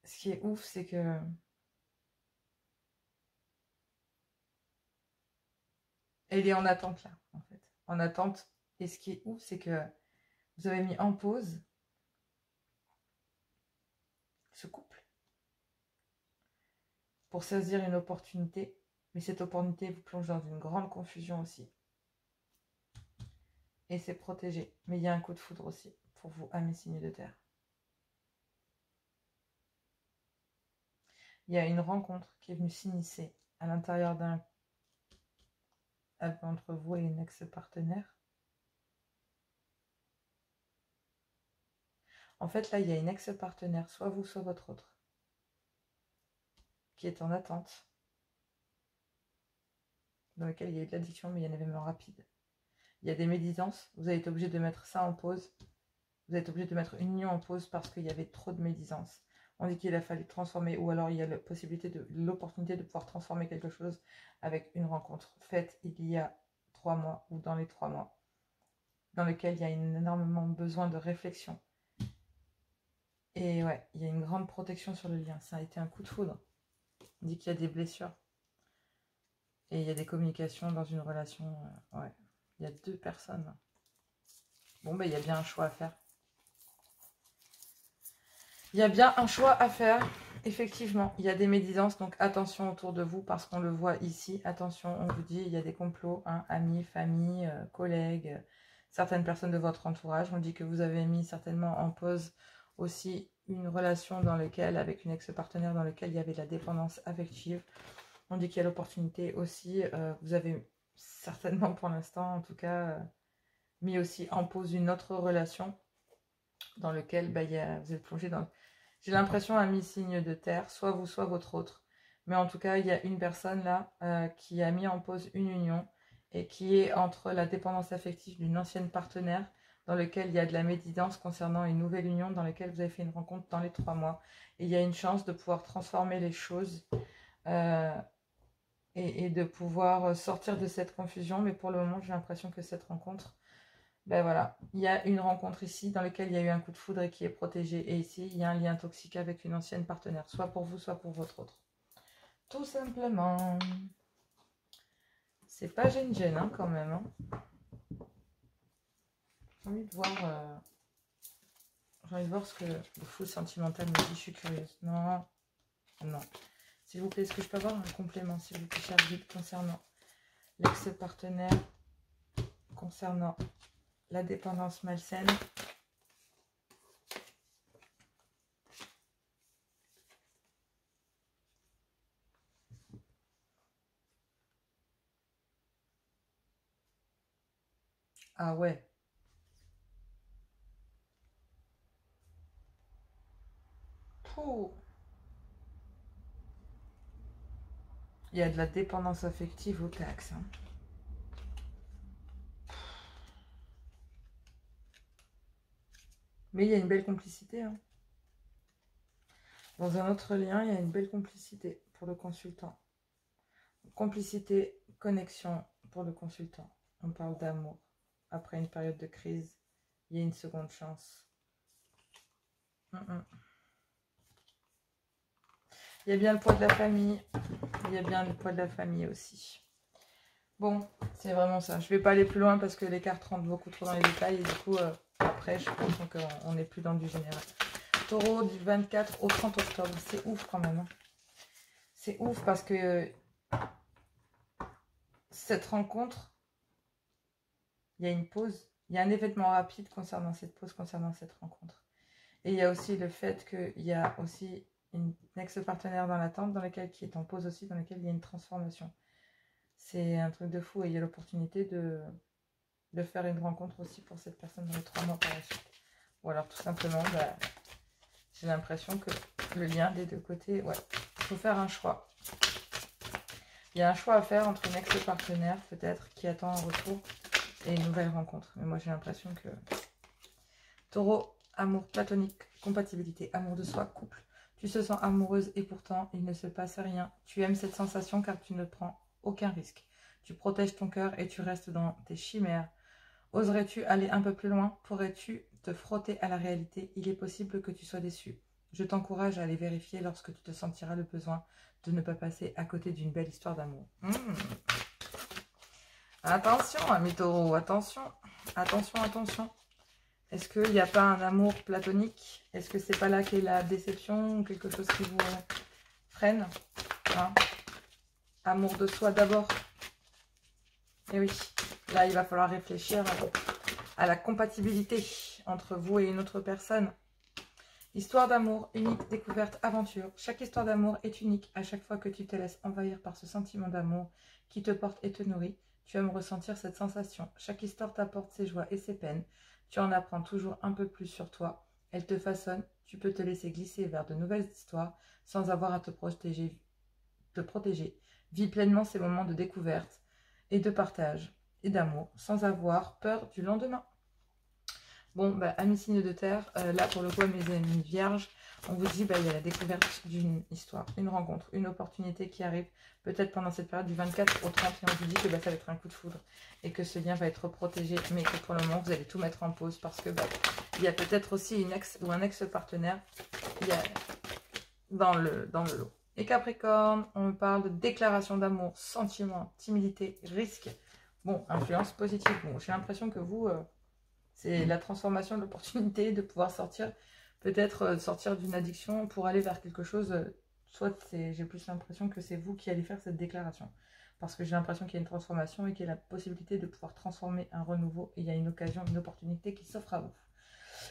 ce qui est ouf, c'est que elle est en attente là, en fait, en attente. Et ce qui est ouf, c'est que vous avez mis en pause ce couple pour saisir une opportunité, mais cette opportunité vous plonge dans une grande confusion aussi. Et c'est protégé, mais il y a un coup de foudre aussi pour vous, amis signes de terre. Il y a une rencontre qui est venue s'initier à l'intérieur d'un entre vous et une ex-partenaire. En fait, là, il y a une ex-partenaire, soit vous, soit votre autre, qui est en attente, dans laquelle il y a eu de l'addiction, mais il y a un événement rapide. Il y a des médisances, vous avez été obligé de mettre ça en pause. Vous êtes obligé de mettre une union en pause parce qu'il y avait trop de médisance. On dit qu'il a fallu transformer, ou alors il y a l'opportunité de pouvoir transformer quelque chose avec une rencontre faite il y a 3 mois ou dans les 3 mois, dans lequel il y a énormément besoin de réflexion. Et ouais, il y a une grande protection sur le lien. Ça a été un coup de foudre. On dit qu'il y a des blessures. Et il y a des communications dans une relation. Ouais, il y a 2 personnes. Bon, ben il y a bien un choix à faire. Il y a bien un choix à faire, effectivement. Il y a des médisances, donc attention autour de vous, parce qu'on le voit ici. Attention, on vous dit, il y a des complots, hein, amis, famille, collègues, certaines personnes de votre entourage. On dit que vous avez mis certainement en pause aussi une relation dans laquelle, avec une ex-partenaire dans laquelle il y avait de la dépendance affective. On dit qu'il y a l'opportunité aussi, vous avez certainement pour l'instant, en tout cas, mis aussi en pause une autre relation dans laquelle bah, vous êtes plongé dans... J'ai l'impression un mi-signe de terre, soit vous, soit votre autre. Mais en tout cas, il y a une personne là qui a mis en pause une union et qui est entre la dépendance affective d'une ancienne partenaire dans lequel il y a de la médisance concernant une nouvelle union dans laquelle vous avez fait une rencontre dans les 3 mois. Et il y a une chance de pouvoir transformer les choses et de pouvoir sortir de cette confusion. Mais pour le moment, j'ai l'impression que cette rencontre... Ben voilà, il y a une rencontre ici dans laquelle il y a eu un coup de foudre et qui est protégé. Et ici, il y a un lien toxique avec une ancienne partenaire, soit pour vous, soit pour votre autre. Tout simplement. C'est pas gêne hein, quand même. Hein. J'ai envie de voir... J'ai envie de voir ce que le fou sentimental me dit. Je suis curieuse. Non. Non. S'il vous plaît, est-ce que je peux avoir un complément, s'il vous plaît, cher guide, concernant l'ex-partenaire, concernant la dépendance malsaine. Ah ouais. Pouh. Il y a de la dépendance affective au taxe. Hein. Mais il y a une belle complicité. Hein. Dans un autre lien, il y a une belle complicité pour le consultant. Complicité, connexion pour le consultant. On parle d'amour. Après une période de crise, il y a une seconde chance. Il y a bien le poids de la famille. Il y a bien le poids de la famille aussi. Bon, c'est vraiment ça. Je ne vais pas aller plus loin parce que les cartes rentrent beaucoup trop dans les détails. Et du coup, après, je pense qu'on n'est plus dans du général. Taureau, du 24 au 30 octobre. C'est ouf quand même. Hein. C'est ouf parce que cette rencontre, il y a une pause. Il y a un événement rapide concernant cette pause, concernant cette rencontre. Et il y a aussi le fait qu'il y a aussi une ex-partenaire dans l'attente, dans laquelle qui est en pause aussi, dans laquelle il y a une transformation. C'est un truc de fou et il y a l'opportunité de faire une rencontre aussi pour cette personne dans les 3 mois par la suite. Ou alors tout simplement, j'ai l'impression que le lien des deux côtés, ouais, il faut faire un choix. Il y a un choix à faire entre une ex-partenaire peut-être qui attend un retour et une nouvelle rencontre. Mais moi j'ai l'impression que Taureau, amour platonique, compatibilité, amour de soi, couple. Tu te sens amoureuse et pourtant il ne se passe rien. Tu aimes cette sensation car tu ne prends aucun risque. Tu protèges ton cœur et tu restes dans tes chimères. Oserais-tu aller un peu plus loin? Pourrais-tu te frotter à la réalité? Il est possible que tu sois déçu. Je t'encourage à aller vérifier lorsque tu te sentiras le besoin de ne pas passer à côté d'une belle histoire d'amour. Attention, amis taureaux, attention, attention, attention. Est-ce qu'il n'y a pas un amour platonique? Est-ce que c'est pas là qu'est la déception ou quelque chose qui vous freine, hein? Amour de soi d'abord. Et oui, là il va falloir réfléchir à la compatibilité entre vous et une autre personne. Histoire d'amour, unique, découverte, aventure. Chaque histoire d'amour est unique. À chaque fois que tu te laisses envahir par ce sentiment d'amour qui te porte et te nourrit, tu aimes ressentir cette sensation. Chaque histoire t'apporte ses joies et ses peines. Tu en apprends toujours un peu plus sur toi. Elle te façonne. Tu peux te laisser glisser vers de nouvelles histoires sans avoir à te protéger. Vis pleinement ces moments de découverte et de partage et d'amour sans avoir peur du lendemain. Bon, bah, amis signes de terre, là pour le coup, mes amis vierges, on vous dit, il y a la découverte d'une histoire, une rencontre, une opportunité qui arrive peut-être pendant cette période du 24 au 30 et on vous dit que ça va être un coup de foudre et que ce lien va être protégé, mais que pour le moment, vous allez tout mettre en pause parce que il y a peut-être aussi une ex ou un ex-partenaire dans le lot. Et Capricorne, on me parle de déclaration d'amour, sentiment, timidité, risque. Bon, influence positive. Bon, j'ai l'impression que vous... c'est la transformation de l'opportunité de pouvoir sortir, peut-être sortir d'une addiction pour aller vers quelque chose. Soit j'ai plus l'impression que c'est vous qui allez faire cette déclaration. Parce que j'ai l'impression qu'il y a une transformation et qu'il y a la possibilité de pouvoir transformer un renouveau. Et il y a une occasion, une opportunité qui s'offre à vous.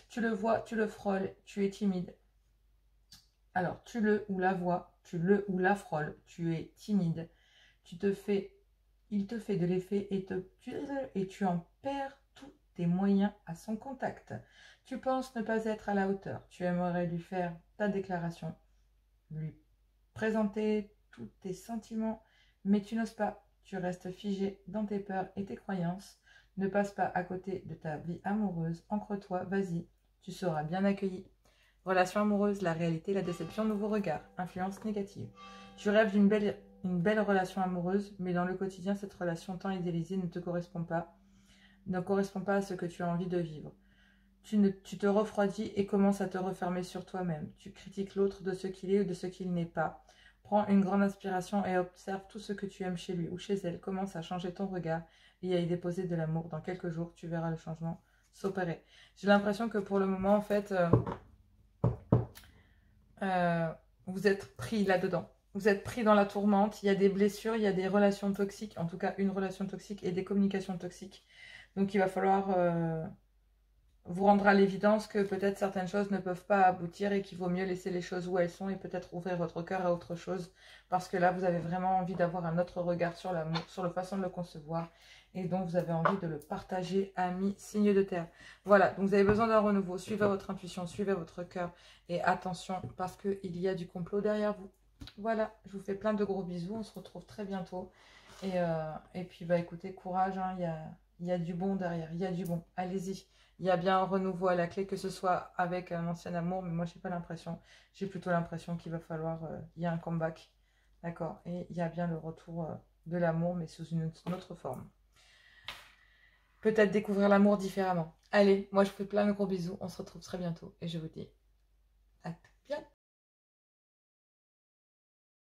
Tu le vois, tu le frôles, tu es timide. Alors, tu le ou la vois, tu le ou la frôles, tu es timide. Il te fait de l'effet et tu en perds tous tes moyens à son contact. Tu penses ne pas être à la hauteur. Tu aimerais lui faire ta déclaration, lui présenter tous tes sentiments, mais tu n'oses pas. Tu restes figé dans tes peurs et tes croyances. Ne passe pas à côté de ta vie amoureuse. Ancre-toi, vas-y, tu seras bien accueilli. Relation amoureuse, la réalité, la déception, nouveau regard, influence négative. Tu rêves d'une belle relation amoureuse, mais dans le quotidien, cette relation tant idéalisée ne correspond pas à ce que tu as envie de vivre. Tu te refroidis et commences à te refermer sur toi-même. Tu critiques l'autre de ce qu'il est ou de ce qu'il n'est pas. Prends une grande inspiration et observe tout ce que tu aimes chez lui ou chez elle. Commence à changer ton regard et à y déposer de l'amour. Dans quelques jours, tu verras le changement s'opérer. J'ai l'impression que pour le moment, en fait... vous êtes pris là-dedans. Vous êtes pris dans la tourmente. Il y a des blessures, il y a des relations toxiques. En tout cas, une relation toxique et des communications toxiques. Donc, il va falloir vous rendre à l'évidence que peut-être certaines choses ne peuvent pas aboutir et qu'il vaut mieux laisser les choses où elles sont et peut-être ouvrir votre cœur à autre chose. Parce que là, vous avez vraiment envie d'avoir un autre regard sur l'amour, sur la façon de le concevoir. Et donc, vous avez envie de le partager, amis, signes de terre. Voilà, donc vous avez besoin d'un renouveau. Suivez votre intuition, suivez votre cœur. Et attention, parce qu'il y a du complot derrière vous. Voilà, je vous fais plein de gros bisous. On se retrouve très bientôt. Et puis, écoutez, courage. Hein, il y a du bon derrière. Il y a du bon. Allez-y. Il y a bien un renouveau à la clé, que ce soit avec un ancien amour. Mais moi, je n'ai pas l'impression. J'ai plutôt l'impression qu'il va falloir... il y a un comeback. D'accord. Et il y a bien le retour de l'amour, mais sous une autre forme. Peut-être découvrir l'amour différemment. Allez, moi je vous fais plein de gros bisous. On se retrouve très bientôt et je vous dis À bientôt.